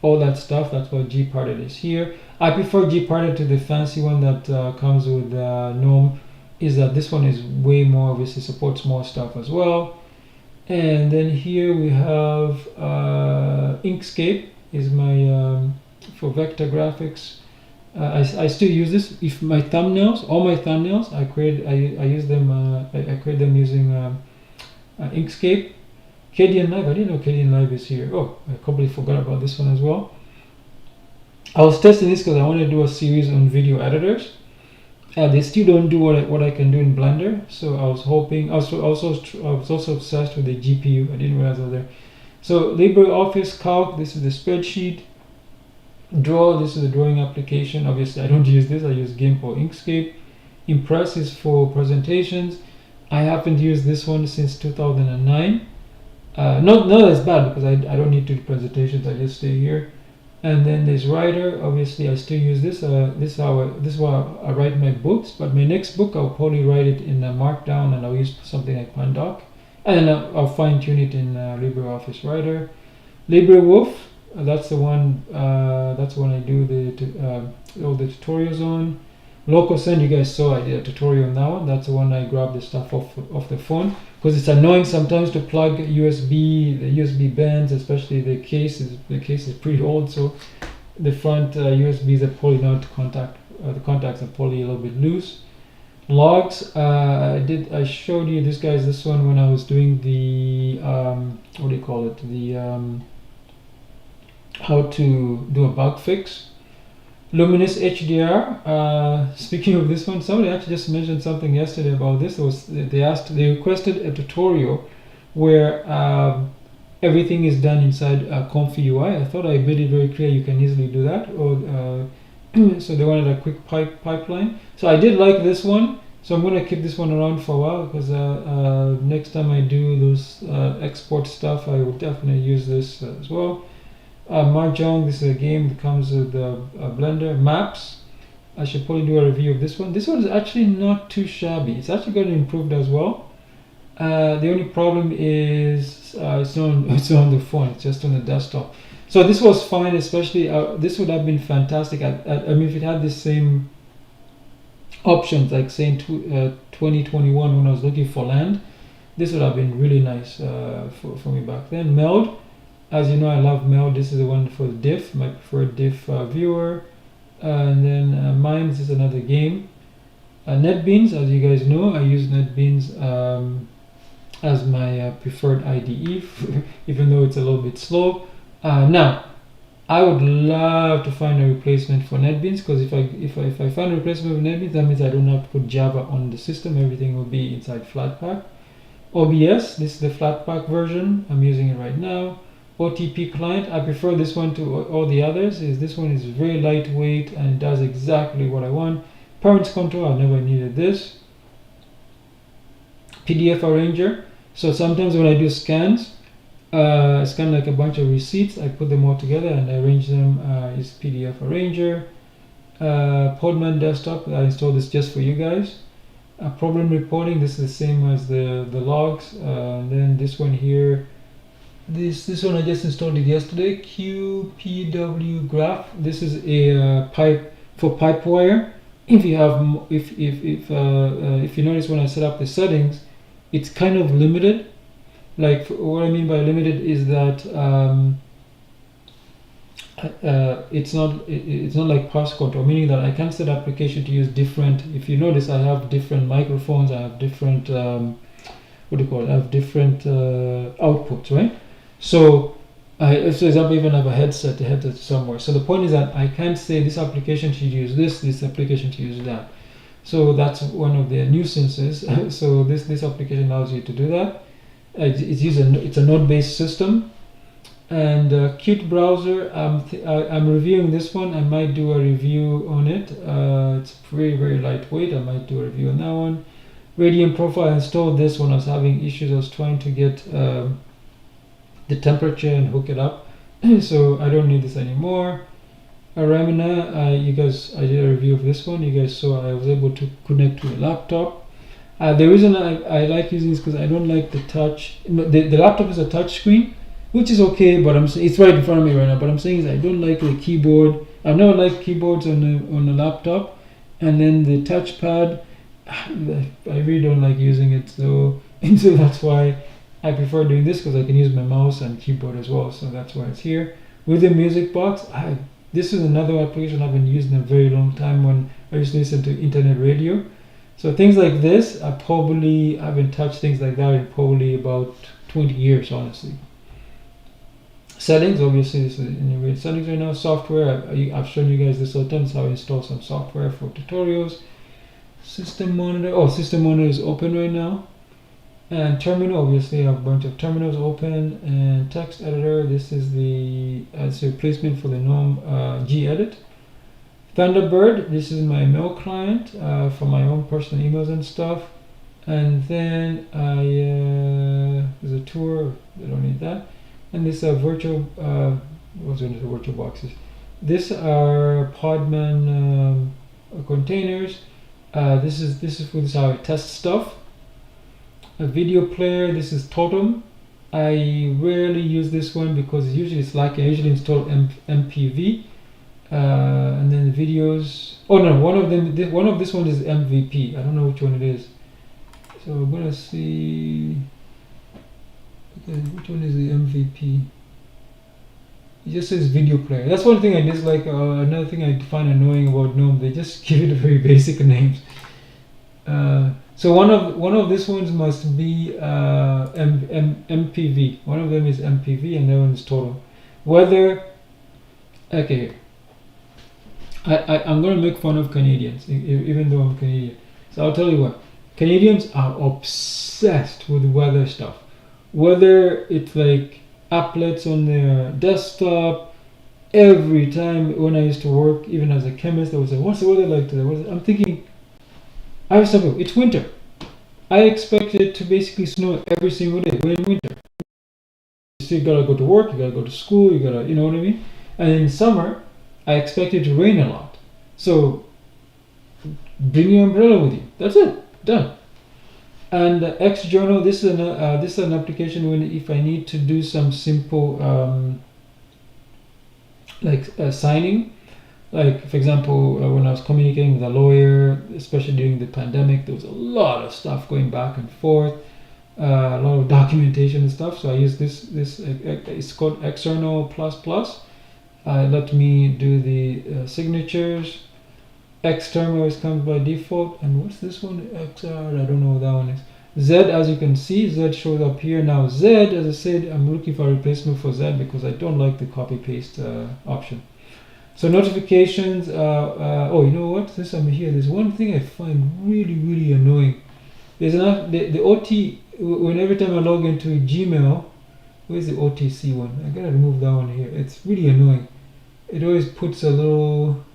all that stuff, that's what Gparted is here. I prefer Gparted to the fancy one that comes with GNOME. Is that this one is way more, obviously supports more stuff as well. And then here we have Inkscape is my for vector graphics. I still use this. If my thumbnails, all my thumbnails, I use them. I create them using Inkscape. Kdenlive, I didn't know Kdenlive is here. Oh, I completely forgot about this one as well. I was testing this because I want to do a series on video editors. They still don't do what I can do in Blender. So I was hoping. I was also obsessed with the GPU. I didn't realize I was there. So LibreOffice Calc. This is the spreadsheet. Draw. This is the drawing application. Obviously, I don't use this. I use GIMP or Inkscape. Impress is for presentations. I haven't used this one since 2009. Not as bad because I don't need to do presentations. I just stay here. And then there's Writer. Obviously, I still use this. This is how I write my books. But my next book, I'll probably write it in Markdown, and I'll use something like Pandoc, and then I'll fine tune it in LibreOffice Writer. LibreWolf. That's the one. That's when I do all the tutorials on. LocalSend, you guys saw I did a tutorial now. That's the one I grabbed the stuff off the phone because it's annoying sometimes to plug the USB bands, especially the case is pretty old, so the front USBs are probably not the contacts are probably a little bit loose. Logs, I showed you this one when I was doing the what do you call it, the how to do a bug fix. Luminous HDR. Speaking of this one, somebody actually just mentioned something yesterday about this. They requested a tutorial where everything is done inside Comfy UI. I thought I made it very clear you can easily do that. Or so they wanted a quick pipeline. So I did like this one. So I'm going to keep this one around for a while because next time I do those export stuff, I will definitely use this as well. Mahjong, this is a game that comes with Blender. Maps, I should probably do a review of this one. This one is actually not too shabby. It's actually gotten improved as well. The only problem is it's not on the phone, it's just on the desktop. So this was fine, especially this would have been fantastic. I mean, if it had the same options like say in 2021 when I was looking for land, this would have been really nice for me back then. Meld, as you know, I love Meld. This is the one for diff, my preferred diff viewer. And then Mime, this is another game. NetBeans, as you guys know, I use NetBeans as my preferred IDE, even though it's a little bit slow. Now, I would love to find a replacement for NetBeans, because if I find a replacement for NetBeans, that means I don't have to put Java on the system. Everything will be inside Flatpak. OBS, this is the Flatpak version. I'm using it right now. OTP client, I prefer this one to all the others. This one is very lightweight and does exactly what I want. Parents control, I never needed this. PDF arranger, so sometimes when I do scans, it's kind of like a bunch of receipts. I put them all together and I arrange them. Is PDF arranger. Podman desktop, I installed this just for you guys. Problem reporting, this is the same as the logs. Then this one here, this one I just installed it yesterday. QPW graph. This is a pipe for pipe wire. If you have, if you notice when I set up the settings, it's kind of limited. Like, what I mean by limited is that it's not like pass control, meaning that I can set application to use different. If you notice, I have different microphones. I have different what do you call it? I have different outputs, right? So for example, even have a headset somewhere. So the point is that I can't say this application should use this application should use that. So that's one of the nuisances. So this application allows you to do that. It's a node-based system. And Qt browser, I'm reviewing this one. I might do a review on it. It's very, very lightweight. I might do a review on that one. Radiant profile, I installed this when I was having issues. I was trying to get the temperature and hook it up. So I don't need this anymore. Ramina, I did a review of this one. You guys saw I was able to connect to a laptop. The reason I like using this because I don't like the touch. The laptop is a touch screen, which is okay, but it's right in front of me right now. But I'm saying is I don't like the keyboard. I've never liked keyboards on a laptop, and then the touchpad, I really don't like using it. So that's why I prefer doing this, because I can use my mouse and keyboard as well. So that's why it's here. With the music box, this is another application I've been using a very long time when I used to listen to internet radio. So things like this, I haven't touched things like that in probably about 20 years, honestly. Settings, obviously this is in settings right now. Software, I've shown you guys this all the time. So I install some software for tutorials. System monitor, system monitor is open right now. And terminal, obviously I have a bunch of terminals open. And text editor, this is it's a replacement for the GNOME gedit. Thunderbird, this is my mail client for my own personal emails and stuff. And then there's a tour, I don't need that. And this virtual, what's in the virtual boxes? These are Podman containers. This is how I test stuff. A video player, this is Totem. I rarely use this one because usually it's like I usually install MPV. And then the videos. Oh no, one of this one is MVP. I don't know which one it is. So we're gonna see. Okay, which one is the MVP? It just says video player. That's one thing I dislike. Another thing I find annoying about GNOME, they just give it very basic names. So one of these ones must be MPV. One of them is MPV and the other one is Total. Whether okay. I'm going to make fun of Canadians, even though I'm Canadian. So I'll tell you what, Canadians are obsessed with weather stuff. Whether it's like applets on their desktop, every time when I used to work, even as a chemist, I would say, "What's the weather like today?" I'm thinking, I have something. It's winter. I expect it to basically snow every single day. We're in winter. So you gotta go to work, you gotta go to school, you gotta, you know what I mean? And in summer, I expect it to rain a lot. So bring your umbrella with you. That's it. Done. And X Journal. This is an application when if I need to do some simple signing. Like for example, when I was communicating with a lawyer, especially during the pandemic, there was a lot of stuff going back and forth, a lot of documentation and stuff. So I use this. It's called External Plus Plus. Let me do the signatures. Xterm always comes by default. And what's this one? XR, I don't know what that one is. Z, as you can see, Z shows up here. Now Z, as I said, I'm looking for a replacement for Z because I don't like the copy paste option. So notifications, oh, you know what? Since I'm here, there's one thing I find really annoying. There's the OT, every time I log into Gmail, where's the OTC one? I gotta remove that one here. It's really annoying. It always puts a little,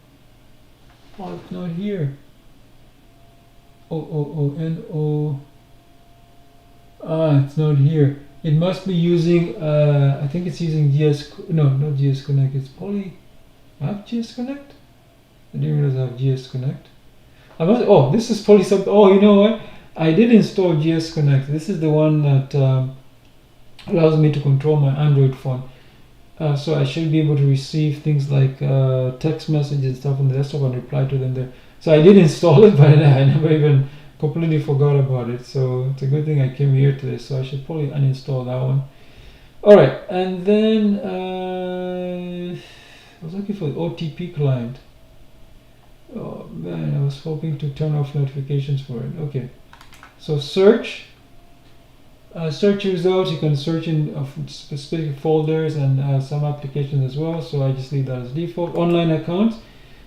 oh, it's not here. OOONO. It's not here. It must be using, I think it's using GS, no, not GS Connect, it's Poly. I have GS Connect? I didn't realize I have GS Connect. Oh, this is probably something. Oh, you know what? I did install GS Connect. This is the one that allows me to control my Android phone. So I should be able to receive things like text messages and stuff on the desktop and reply to them there. So I did install it, but I never even completely forgot about it. So it's a good thing I came here today. So I should probably uninstall that one. All right, and then I was looking for the OTP client. Oh man, I was hoping to turn off notifications for it. Okay, so search results. You can search in specific folders and some applications as well. So I just leave that as default. Online accounts.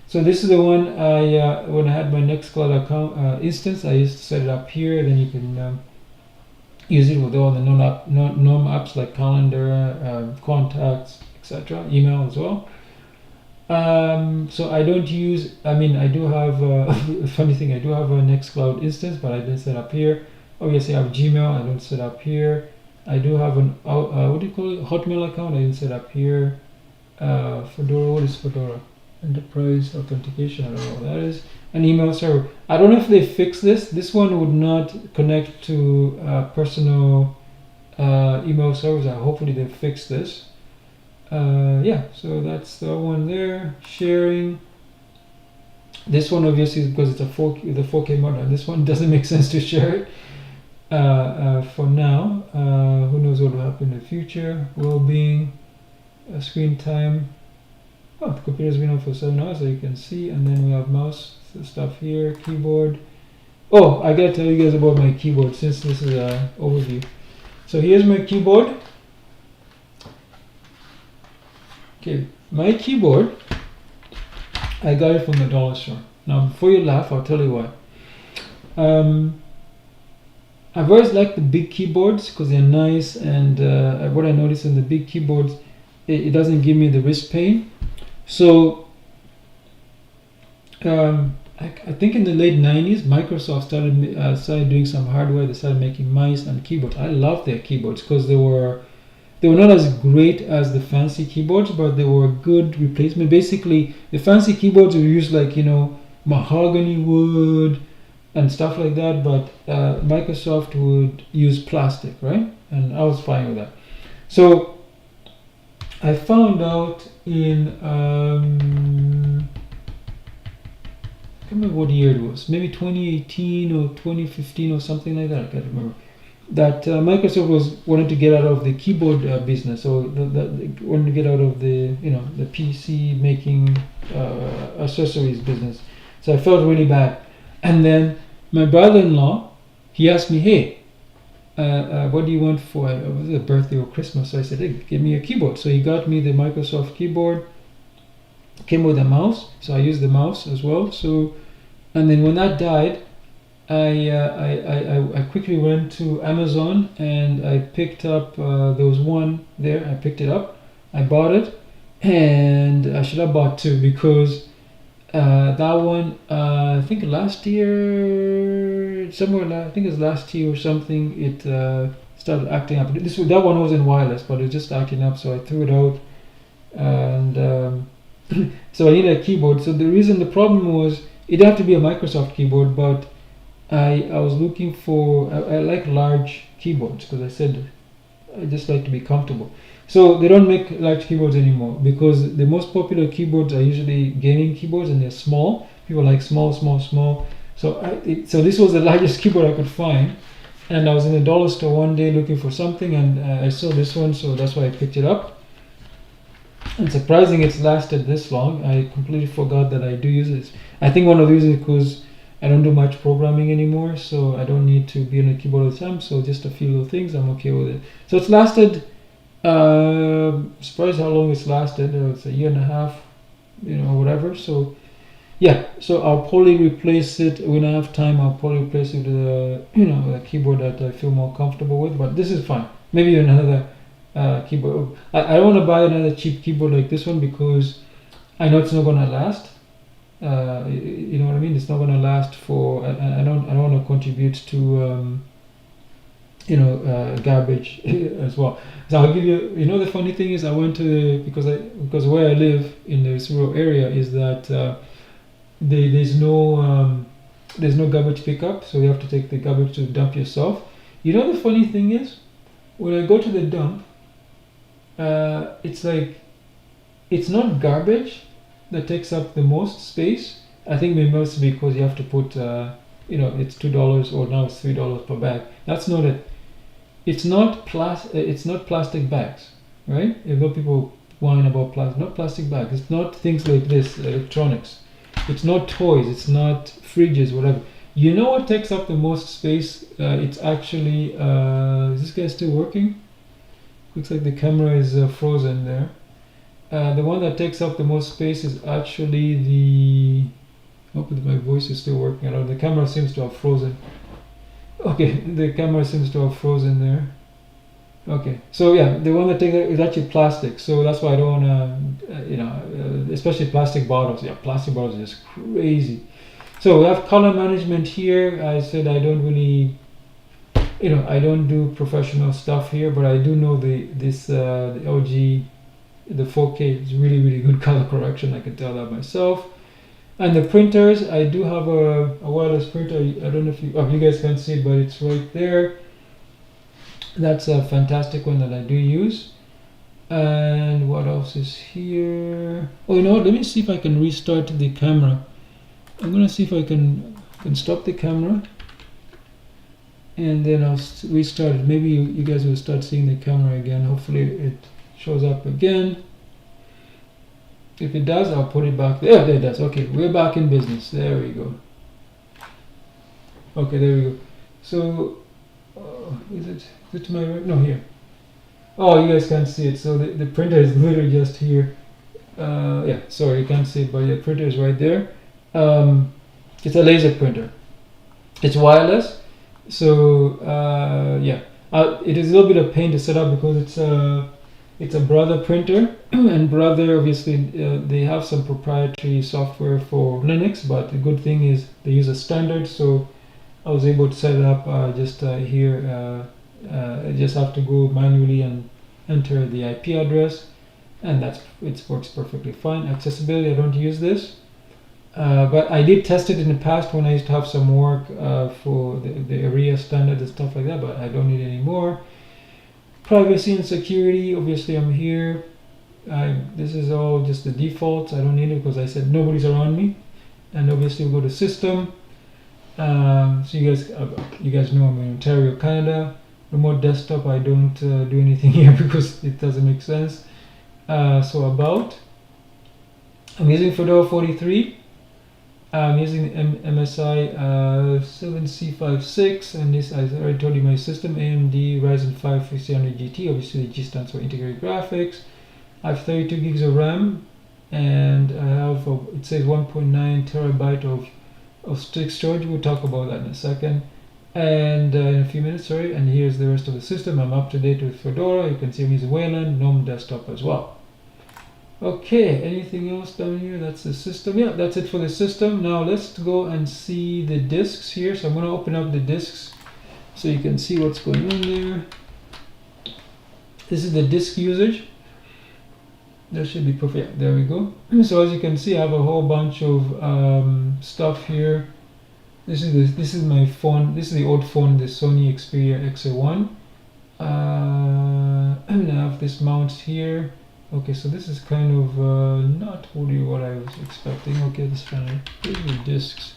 So this is the one when I had my Nextcloud account instance, I used to set it up here. Then you can use it with all the non apps like calendar, contacts, etc. Email as well. So I don't use, I do have a funny thing, I do have a Nextcloud instance, but I didn't set up here. Obviously I have Gmail, I don't set up here. I do have an, what do you call it, Hotmail account, I didn't set up here. Fedora, what is Fedora? Enterprise Authentication, I don't know what that is. An email server. I don't know if they fix this. This one would not connect to personal email servers. Hopefully they fix this. Yeah, so that's the one there. Sharing. This one obviously is because it's a 4K model. This one doesn't make sense to share it for now. Who knows what will happen in the future. Well-being, screen time. Oh, the computer's been on for 7 hours, so you can see. And then we have mouse stuff here, keyboard. Oh, I gotta tell you guys about my keyboard since this is an overview. So here's my keyboard. Okay, my keyboard, I got it from the dollar store. Now, before you laugh, I'll tell you why. I've always liked the big keyboards because they're nice, and what I noticed in the big keyboards, it doesn't give me the wrist pain. So, I think in the late 90s, Microsoft started doing some hardware. They started making mice and keyboards. I love their keyboards because they were not as great as the fancy keyboards, but they were a good replacement. Basically, the fancy keyboards were used like, mahogany wood and stuff like that, but Microsoft would use plastic, right? And I was fine with that. So I found out in, I can't remember what year it was, maybe 2018 or 2015 or something like that, I can't remember, that Microsoft wanted to get out of the keyboard business, so they wanted to get out of the the PC making accessories business. So I felt really bad. And then my brother-in-law, he asked me, hey, what do you want for was it a birthday or Christmas? So I said, hey, give me a keyboard. So he got me the Microsoft keyboard. came with a mouse, so I used the mouse as well. So, and then when that died, I quickly went to Amazon and I picked up, there was one there, I picked it up, I bought it, and I should have bought two because that one, I think last year, somewhere, I think it was last year or something, it started acting up. That one wasn't wireless, but it was just acting up, so I threw it out, and so I needed a keyboard. So the problem was, it had to be a Microsoft keyboard, but I was looking for, I like large keyboards because I said I just like to be comfortable. So they don't make large keyboards anymore because the most popular keyboards are usually gaming keyboards and they're small. People like small. So so this was the largest keyboard I could find, and I was in a dollar store one day looking for something, and I saw this one, so that's why I picked it up. And surprising it's lasted this long. I completely forgot that I do use this. I think one of the reasons is because I don't do much programming anymore, so I don't need to be on a keyboard all the time. So just a few little things, I'm okay with it. So it's lasted. Surprised how long it's lasted. It's a year and a half, whatever. So yeah. So I'll probably replace it when I have time. I'll probably replace it with a keyboard that I feel more comfortable with. But this is fine. Maybe another keyboard. I don't want to buy another cheap keyboard like this one because I know it's not gonna last. You know what I mean? It's not gonna last for. I don't want to contribute to garbage as well. So I'll give you. The funny thing is, I went to because where I live in this rural area is that there's no garbage pickup, so you have to take the garbage to the dump yourself. The funny thing is, when I go to the dump, it's like it's not garbage that takes up the most space. I think maybe mostly because you have to put it's $2 or now it's $3 per bag. That's not it. It's not plastic bags, right? You've got people whine about plastic. Not plastic bags. It's not things like this, electronics. It's not toys. It's not fridges, whatever. You know what takes up the most space? It's actually. Is this guy still working? Looks like the camera is frozen there. The one that takes up the most space is actually the. I hope that my voice is still working. I don't know. The camera seems to have frozen. Okay, the camera seems to have frozen there. Okay, so yeah, the one that takes is actually plastic. So that's why I don't want to, especially plastic bottles. Yeah, plastic bottles are just crazy. So we have color management here. I said I don't really, I don't do professional stuff here, but I do know the LG, the 4K is really, really good color correction. I can tell that myself. And the printers, I do have a wireless printer. I don't know if you guys can see it, but it's right there. That's a fantastic one that I do use. And what else is here? Oh, let me see if I can restart the camera. I'm gonna see if I can stop the camera, and then I'll restart it. Maybe you guys will start seeing the camera again. Hopefully it shows up again. If it does, I'll put it back there. There it does. Okay, we're back in business. There we go. Okay, there we go. So, is it to my right? No, here. Oh, you guys can't see it. So the printer is literally just here. Yeah, sorry, you can't see it, but the printer is right there. It's a laser printer. It's wireless. So, yeah. It is a little bit of pain to set up because it's a Brother printer, and Brother obviously they have some proprietary software for Linux, but the good thing is they use a standard, so I was able to set it up just here. I just have to go manually and enter the IP address, and it works perfectly fine. Accessibility, I don't use this, but I did test it in the past when I used to have some work for the area standard and stuff like that, but I don't need it anymore. Privacy and security, obviously I'm here. This is all just the defaults. I don't need it because I said nobody's around me. And obviously we'll go to system. So you guys know I'm in Ontario, Canada. Remote desktop, I don't do anything here because it doesn't make sense. So about. I'm using Fedora 43. I'm using MSI 7C56, and this, I already told you my system, AMD Ryzen 5 5600 GT. Obviously the G stands for integrated graphics. I have 32 gigs of RAM, and I have it says 1.9 terabyte of stick storage. We'll talk about that in a second, and in a few minutes, sorry. And here's the rest of the system. I'm up to date with Fedora. You can see I'm using Wayland GNOME desktop as well. Okay, anything else down here? That's the system. Yeah, that's it for the system. Now let's go and see the disks here. So I'm going to open up the disks so you can see what's going on there. This is the disk usage. That should be perfect. Yeah, there we go. So as you can see, I have a whole bunch of stuff here. This is my phone. This is the old phone, the Sony Xperia XA1. And I have this mount here. Okay, so this is kind of not really what I was expecting. Okay, this one. Here's the disks.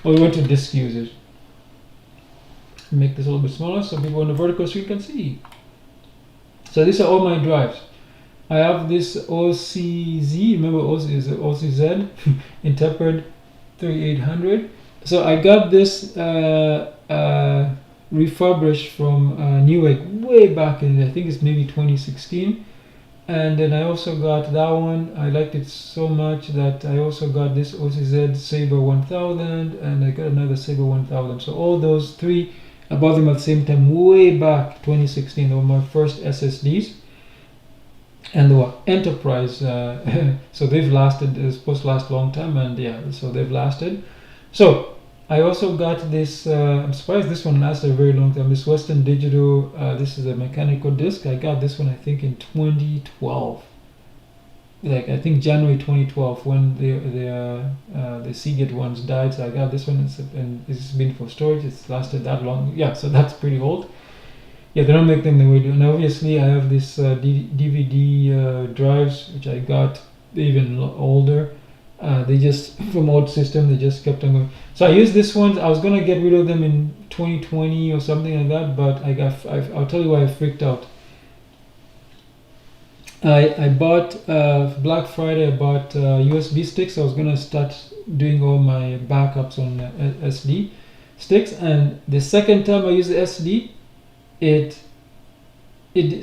Oh, we went to disk usage. Make this a little bit smaller so people on the vertical screen can see. So these are all my drives. I have this OCZ, remember OCZ, Intrepid 3800. So I got this refurbished from Newegg way back in, I think it's maybe 2016. And then I also got that one. I liked it so much that I also got this OCZ Sabre 1000, and I got another Sabre 1000. So all those three, I bought them at the same time way back 2016. They were my first SSDs, and they were enterprise. So they've lasted. They're supposed to last a long time, and yeah, so they've lasted. So I also got this. I'm surprised this one lasted a very long time. This Western Digital. This is a mechanical disc. I got this one I think in 2012. Like I think January 2012 when the Seagate ones died. So I got this one, and this has been for storage. It's lasted that long. Yeah, so that's pretty old. Yeah, they don't make them the way they do. And obviously I have this DVD drives which I got even older. They just from old system, they just kept on going. So I used this one. I was gonna get rid of them in 2020 or something like that, but I'll tell you why I freaked out. I bought Black Friday. I bought USB sticks. I was gonna start doing all my backups on SD sticks, and the second time I used the SD, it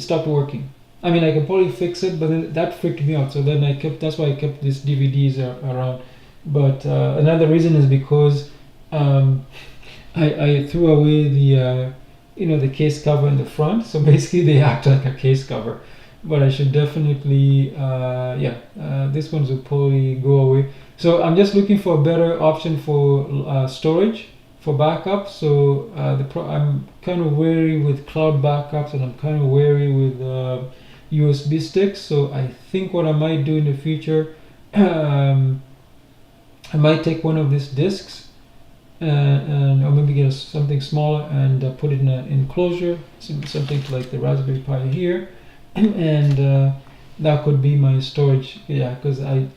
stopped working. I mean, I can probably fix it, but then that freaked me out. So then that's why I kept these DVDs around. But another reason is because I threw away the the case cover in the front. So basically they act like a case cover. But I should definitely this ones will probably go away. So I'm just looking for a better option for storage, for backup. So I'm kind of wary with cloud backups, and I'm kind of wary with USB sticks. So I think what I might do in the future, I might take one of these discs and or maybe get something smaller and put it in an enclosure, something like the Raspberry Pi here, and that could be my storage. Yeah, because I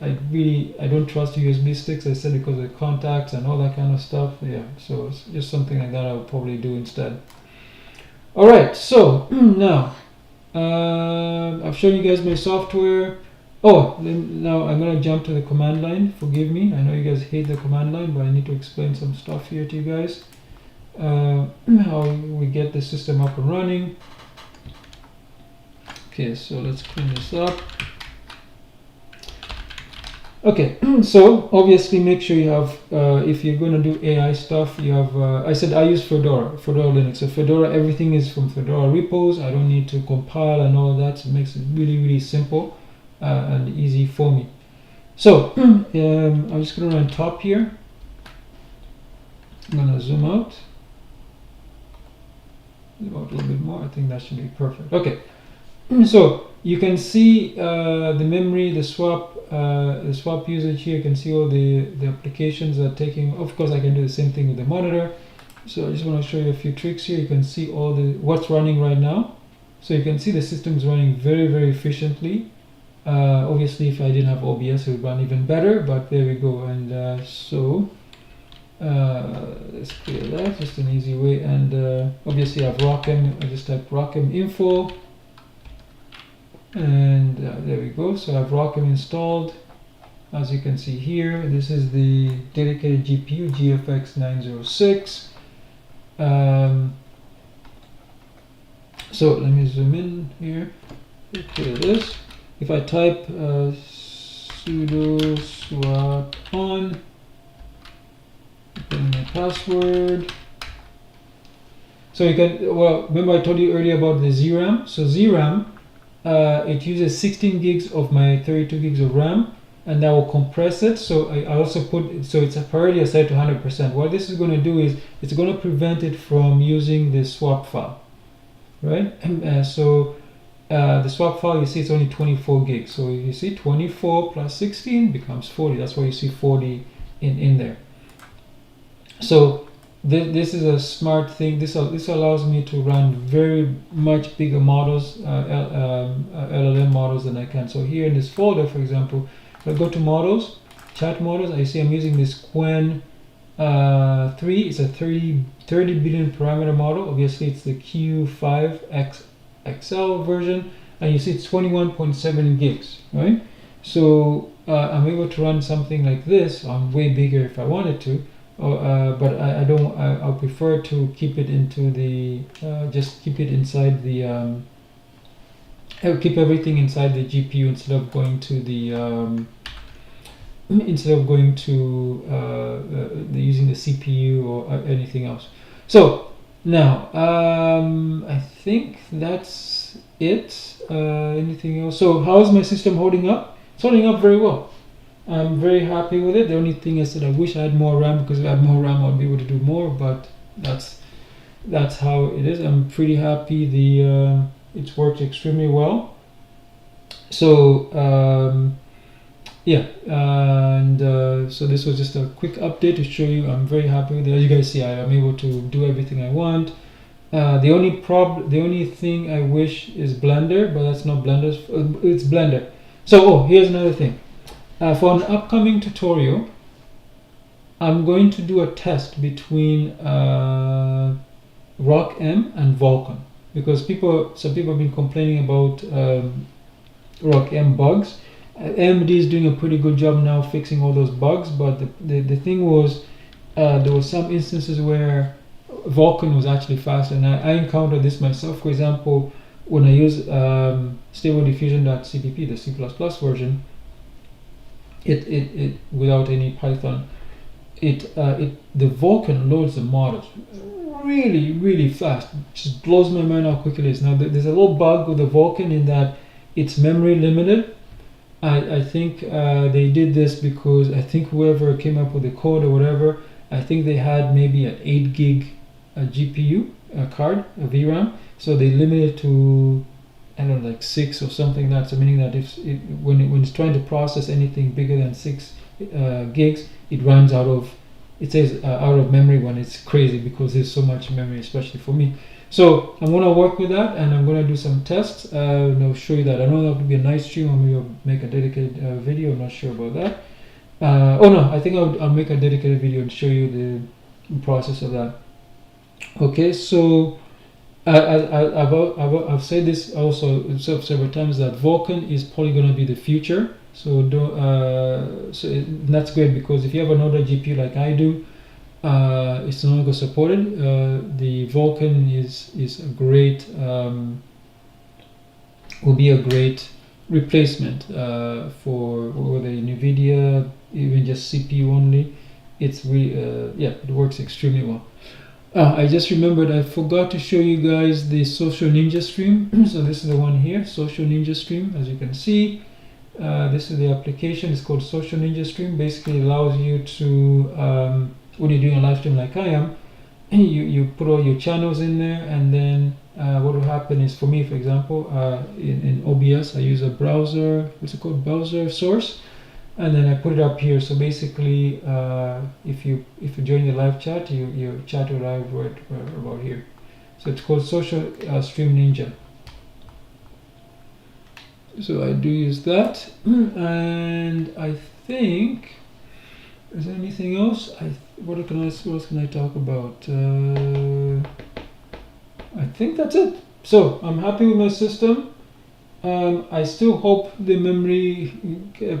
don't trust USB sticks. I said because of the contacts and all that kind of stuff. Yeah, so it's just something like that I'll probably do instead. All right, so now I've shown you guys my software. Oh, now I'm gonna jump to the command line. Forgive me, I know you guys hate the command line, but I need to explain some stuff here to you guys. How we get the system up and running. Okay, so let's clean this up. Okay, so obviously make sure you have, if you're going to do AI stuff, you have, I said I use Fedora Linux. So Fedora, everything is from Fedora repos. I don't need to compile and all that. So it makes it really, really simple and easy for me. So I'm just going to run top here. I'm going to zoom out a little bit more. I think that should be perfect. Okay, so you can see the memory, the swap usage here. You can see all the applications are taking. Of course, I can do the same thing with the monitor. So I just want to show you a few tricks here. You can see all what's running right now. So you can see the system is running very, very efficiently. Obviously, if I didn't have OBS, it would run even better. But there we go. And so let's clear that. Just an easy way. And obviously, I have ROCm. I just type ROCm info. And there we go. So I have ROCm installed. As you can see here, this is the dedicated GPU, GFX 906. So let me zoom in here. Clear this. If I type sudo swap on, put in my password. So you can, well, remember I told you earlier about the ZRAM. So ZRAM, it uses 16 gigs of my 32 gigs of RAM, and that will compress it. So I also put, so it's a priority assigned to 100%. What this is going to do is it's going to prevent it from using the swap file, right? And so the swap file, you see it's only 24 gigs. So you see 24 plus 16 becomes 40. That's why you see 40 in there. So this is a smart thing. This allows me to run very much bigger models, LLM models than I can. So here in this folder, for example, if I go to models, chat models, I see I'm using this Qwen 3. It's a 30 billion parameter model. Obviously, it's the Q5 XL version, and you see it's 21.7 gigs, right? So I'm able to run something like this. I'm way bigger if I wanted to. But I don't. I'll prefer to keep it into the just keep it inside the. I'll keep everything inside the GPU instead of going to the using the CPU or anything else. So now I think that's it. Anything else? So how's my system holding up? It's holding up very well. I'm very happy with it. The only thing is that I wish I had more RAM, because if I had more RAM I'd be able to do more, but that's how it is. I'm pretty happy. It's worked extremely well. So yeah, and so this was just a quick update to show you I'm very happy with it. As you guys see, I'm able to do everything I want. The only thing I wish is Blender, but that's not Blender's. It's Blender. So here's another thing. For an upcoming tutorial, I'm going to do a test between ROCm and Vulkan, because some people have been complaining about ROCm bugs. AMD is doing a pretty good job now fixing all those bugs, but the thing was there were some instances where Vulkan was actually faster, and I encountered this myself. For example, when I use Stable Diffusion.cpp, the C++ version, it without any Python, the Vulkan loads the models really fast. It just blows my mind how quick it is. Now there's a little bug with the Vulkan in that it's memory limited. I think they did this because I think whoever came up with the code or whatever, I think they had maybe an 8 gig GPU card, a VRAM, so they limited to, I don't know, like 6 or something like that. So meaning that when it's trying to process anything bigger than 6 gigs, it runs out of, it says out of memory when it's crazy, because there's so much memory, especially for me. So I'm going to work with that, and I'm going to do some tests, and I'll show you that. I know that would be a nice stream, or maybe I'll make a dedicated video. I'm not sure about that. Oh no, I think I'll make a dedicated video and show you the process of that. Okay, so I've said this also several times, that Vulkan is probably going to be the future. So that's great, because if you have another GPU like I do, it's no longer supported. The Vulkan is a great will be a great replacement for whether NVIDIA, even just CPU only. It's really yeah, it works extremely well. I just remembered I forgot to show you guys the Social Ninja stream. So this is the one here, Social Ninja stream. As you can see, this is the application. It's called Social Ninja stream. Basically allows you to when you're doing a live stream like I am, you put all your channels in there, and then what will happen is, for me, for example, in OBS I use a browser, what's it called, browser source, and then I put it up here. So basically if you join the live chat, your chat will arrive right about here. So it's called Social Stream Ninja. So I do use that, and I think, is there anything else? What else can I talk about? I think that's it. So I'm happy with my system. I still hope the memory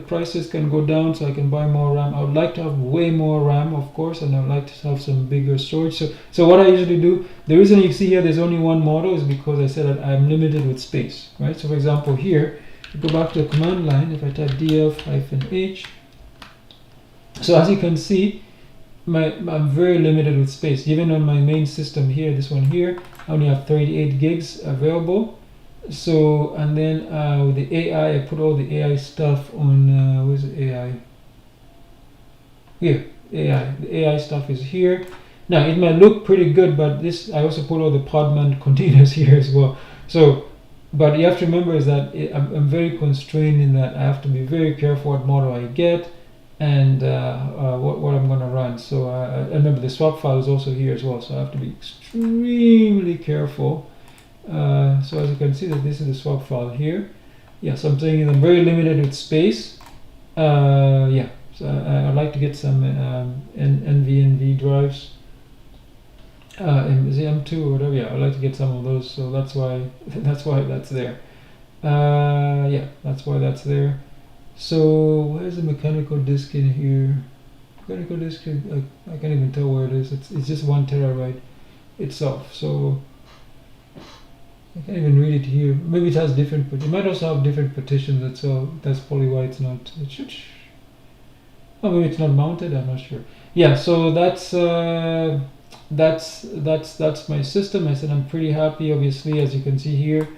prices can go down so I can buy more RAM. I would like to have way more RAM, of course, and I would like to have some bigger storage. So what I usually do, the reason you see here there's only one model is because I said that I'm limited with space, right? So for example here, Go back to the command line. If I type df-h, so as you can see, I'm very limited with space. Even on my main system here, this one here, I only have 38 gigs available. So, and then with the AI, I put all the AI stuff on, where's the AI? Here, AI. The AI stuff is here. Now, it might look pretty good, but this, I also put all the Podman containers here as well. So, but you have to remember is that I'm very constrained in that I have to be very careful what model I get and what I'm going to run. So I remember the swap file is also here as well, so I have to be extremely careful. So as you can see that this is the swap file here. Yeah, so I'm saying I'm very limited with space. Yeah, so I'd like to get some NVMe drives, M2 or whatever. Yeah, I'd like to get some of those, so that's why that's there. Yeah, that's why that's there. So where's the mechanical disk in here? Mechanical disk, I can't even tell where it is. It's just 1 terabyte itself. So I can't even read it here. Maybe it has different, but it might also have different partitions. That's probably why it's not. It should. Oh, maybe it's not mounted. I'm not sure. Yeah. So that's my system. I said I'm pretty happy. Obviously, as you can see here,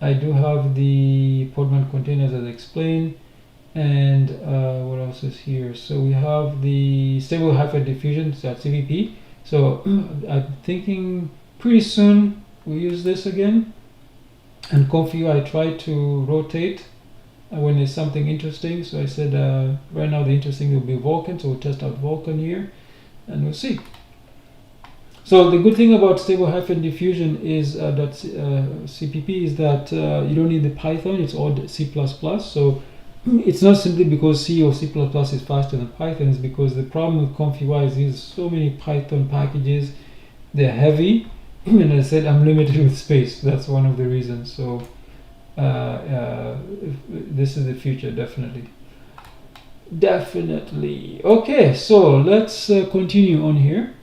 I do have the Podman containers as explained. And what else is here? So we have the stable diffusion, so that's CVP. So I'm thinking pretty soon we use this again. And config, I try to rotate when there's something interesting. So I said right now the interesting will be Vulkan, so we'll test out Vulkan here, and we'll see. So the good thing about stable diffusion is that CPP is that you don't need the Python; it's all C++. So it's not simply because C or C++ is faster than Python. It's because the problem with config is there's so many Python packages, they're heavy, and I said I'm limited with space. That's one of the reasons. So this is the future, definitely. Okay, so let's continue on here.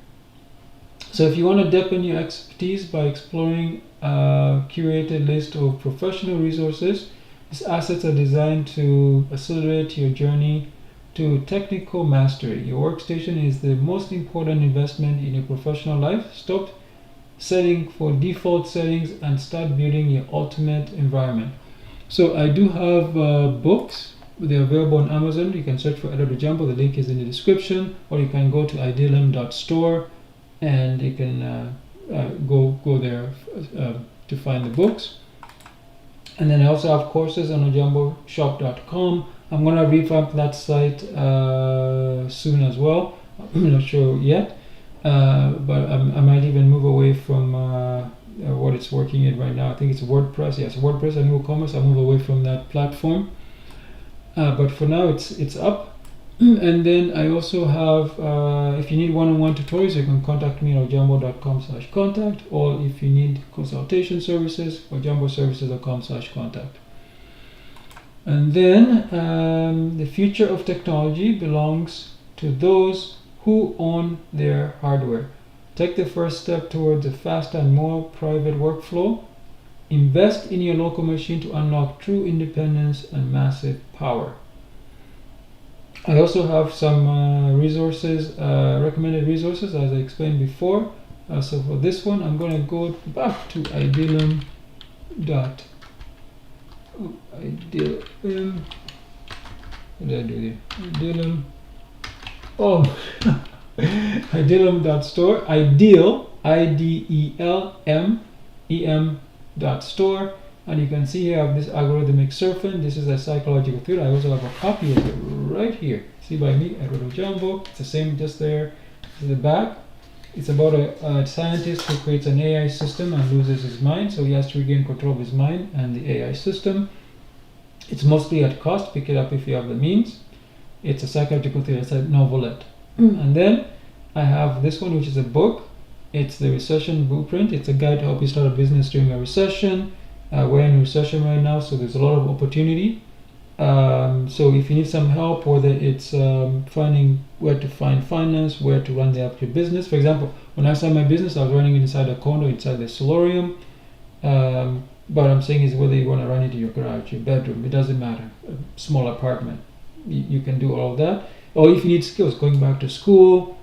So if you want to deepen your expertise by exploring a curated list of professional resources, these assets are designed to accelerate your journey to technical mastery. Your workstation is the most important investment in your professional life. Stop setting for default settings and start building your ultimate environment. So I do have books. They're available on Amazon. You can search for Edward Ojambo. The link is in the description, or you can go to idealm.store and you can go there to find the books. And then I also have courses on ojamboshop.com. I'm going to revamp that site soon as well. I'm not sure yet, but I might even move away from what it's working in right now. I think it's WordPress. Yes, WordPress and WooCommerce. I'll move away from that platform. But for now, it's up. And then I also have, if you need one-on-one tutorials, you can contact me at ojambo.com/contact, or if you need consultation services, ojamboservices.com/contact. And then the future of technology belongs to those who own their hardware. Take the first step towards a faster and more private workflow. Invest in your local machine to unlock true independence and massive power. I also have some resources, recommended resources, as I explained before. So for this one, I'm going to go back to idealm. What did I do there? Idealm. Oh, idealm.store. Ideal, IDELM.store. And you can see here I have this algorithmic surfing. This is a psychological theory. I also have a copy of it right here. See by me, Edward Ojambo. It's the same just there in the back. It's about a scientist who creates an AI system and loses his mind. So he has to regain control of his mind and the AI system. It's mostly at cost. Pick it up if you have the means. It's a psychological theory. It's a novelette. And then I have this one, which is a book. It's the Recession Blueprint. It's a guide to help you start a business during a recession. We're in recession right now, so there's a lot of opportunity. So if you need some help, whether it's finding where to find finance, where to run the actual business. For example, when I started my business, I was running inside a condo, inside the solarium. But I'm saying is whether you want to run it in your garage, your bedroom, it doesn't matter. A small apartment, you can do all of that. Or if you need skills, going back to school.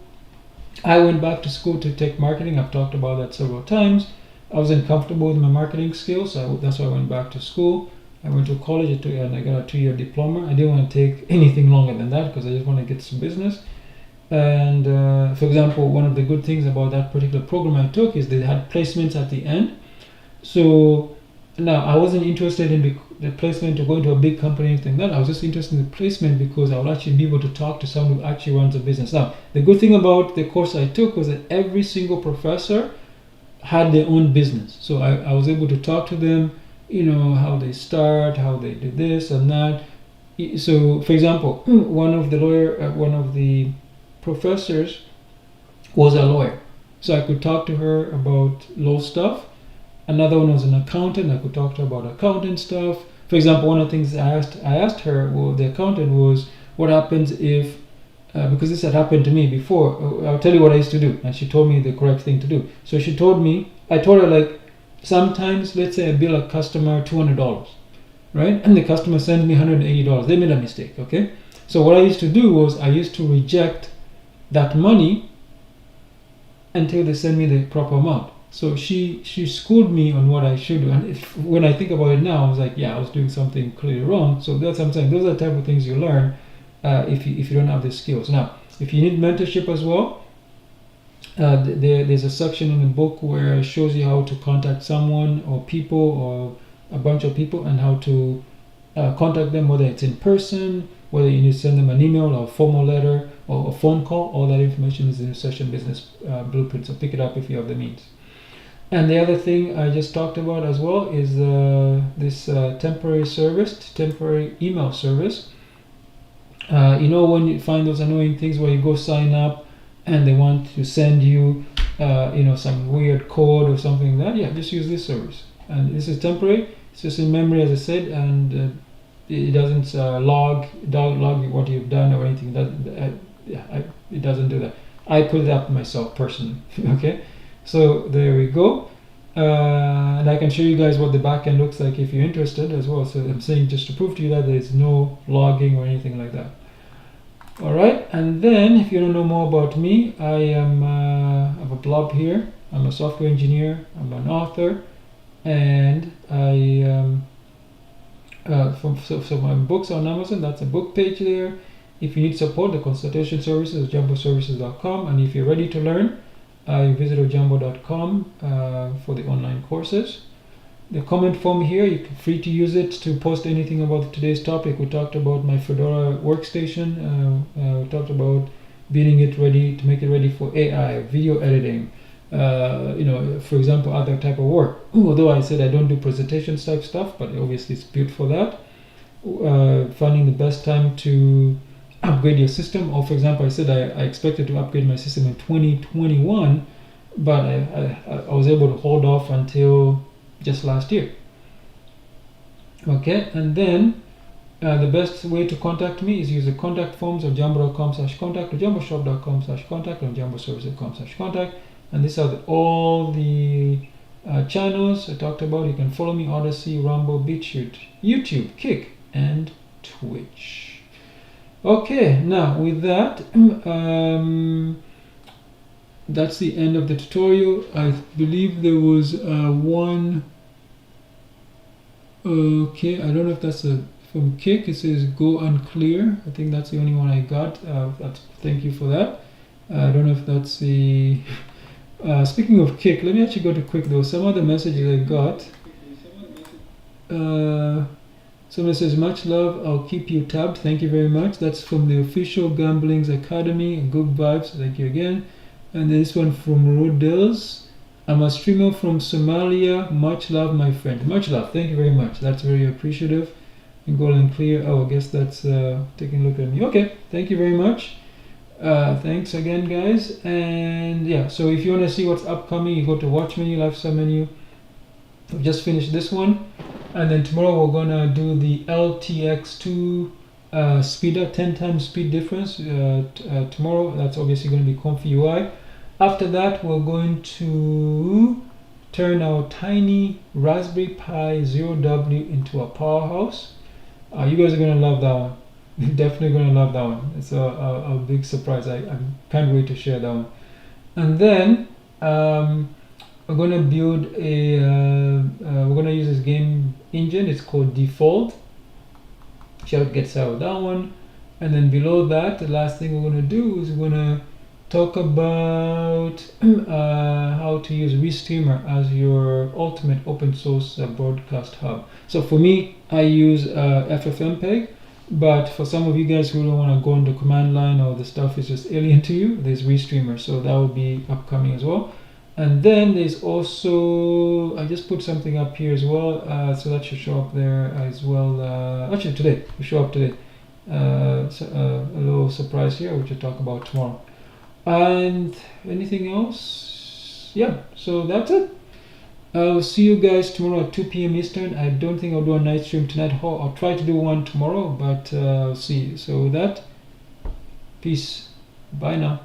I went back to school to take marketing. I've talked about that several times. I wasn't comfortable with my marketing skills, so that's why I went back to school. I went to college and I got a 2-year diploma. I didn't want to take anything longer than that because I just want to get some business. And for example, one of the good things about that particular program I took is they had placements at the end. So now I wasn't interested in the placement to go into a big company or anything like that. I was just interested in the placement because I would actually be able to talk to someone who actually runs a business. Now, the good thing about the course I took was that every single professor had their own business. So I was able to talk to them, how they start, how they do this and that. So, for example, one of the professors was a lawyer. So I could talk to her about law stuff. Another one was an accountant. I could talk to her about accountant stuff. For example, one of the things I asked her, the accountant, was what happens if, because this had happened to me before. I'll tell you what I used to do, and she told me the correct thing to do. So I told her, like, sometimes, let's say I bill a customer $200, right? And the customer sends me $180. They made a mistake, okay? So what I used to do was I used to reject that money until they send me the proper amount. So she schooled me on what I should do, and when I think about it now, I was like, yeah, I was doing something clearly wrong. So that's what I'm saying. Those are the type of things you learn if you don't have the skills. Now, if you need mentorship as well, there's a section in the book where it shows you how to contact someone or people or a bunch of people and how to contact them, whether it's in person, whether you need to send them an email or a formal letter or a phone call. All that information is in the Session Business Blueprint, so pick it up if you have the means. And the other thing I just talked about as well is this temporary email service. When you find those annoying things where you go sign up and they want to send you, some weird code or something like that, yeah, just use this service. And this is temporary. It's just in memory, as I said, and it doesn't log what you've done or anything. It doesn't do that. I put it up myself personally. Okay. So there we go, and I can show you guys what the backend looks like if you're interested as well. So I'm saying just to prove to you that there's no logging or anything like that. All right, and then if you want to know more about me, I have a blog here. I'm a software engineer. I'm an author, and so my books are on Amazon. That's a book page there. If you need support, the consultation services, jumboservices.com, and if you're ready to learn, you visit ojambo.com for the online courses. The comment form here, you're free to use it to post anything about today's topic. We talked about my Fedora workstation. We talked about building it ready to make it ready for AI, video editing, for example, other type of work. Although I said I don't do presentations type stuff, but obviously it's built for that. Finding the best time to upgrade your system, or for example, I said I expected to upgrade my system in 2021, but I was able to hold off until just last year. Okay, and then the best way to contact me is use the contact forms of jambo.com/contact or jamboshop.com/contact or jamboservice.com/contact, and these are all the channels I talked about. You can follow me: Odyssey, Rumble, BitChute, YouTube, Kick, and Twitch. Okay, now with that, that's the end of the tutorial. I believe there was one. Okay, I don't know if that's from Kick. It says go unclear. I think that's the only one I got. Thank you for that. I don't know if that's the. Speaking of Kick, let me actually go to Quick. There was some other messages I got. Someone says, much love, I'll keep you tabbed. Thank you very much. That's from the official Gamblings Academy. Good vibes. Thank you again. And this one from Rodels. I'm a streamer from Somalia. Much love, my friend. Much love. Thank you very much. That's very appreciative. And golden clear. Oh, I guess that's taking a look at me. Okay. Thank you very much. Thanks again, guys. And yeah, so if you want to see what's upcoming, you go to watch menu, lifestyle menu. We've just finished this one. And then tomorrow we're gonna do the LTX2 speeder, 10 times speed difference. Tomorrow, that's obviously going to be Comfy UI. After that, we're going to turn our tiny Raspberry Pi 0W into a powerhouse. You guys are gonna love that one. You're definitely gonna love that one. It's a big surprise. I can't wait to share that one. And then we're gonna build a we're gonna use this game engine. It's called Default. Shout gets out that one. And then below that, the last thing we're gonna do is we're gonna talk about how to use Restreamer as your ultimate open source broadcast hub. So for me, I use FFmpeg, but for some of you guys who don't want to go on the command line or the stuff is just alien to you, there's Restreamer, so that will be upcoming as well. And then there's also, I just put something up here as well, so that should show up there as well. Actually today, it will show up today. So, a little surprise here, which I'll talk about tomorrow. And anything else? Yeah, so that's it. I'll see you guys tomorrow at 2 p.m. Eastern. I don't think I'll do a night stream tonight. I'll try to do one tomorrow, but I'll see. So with that, peace. Bye now.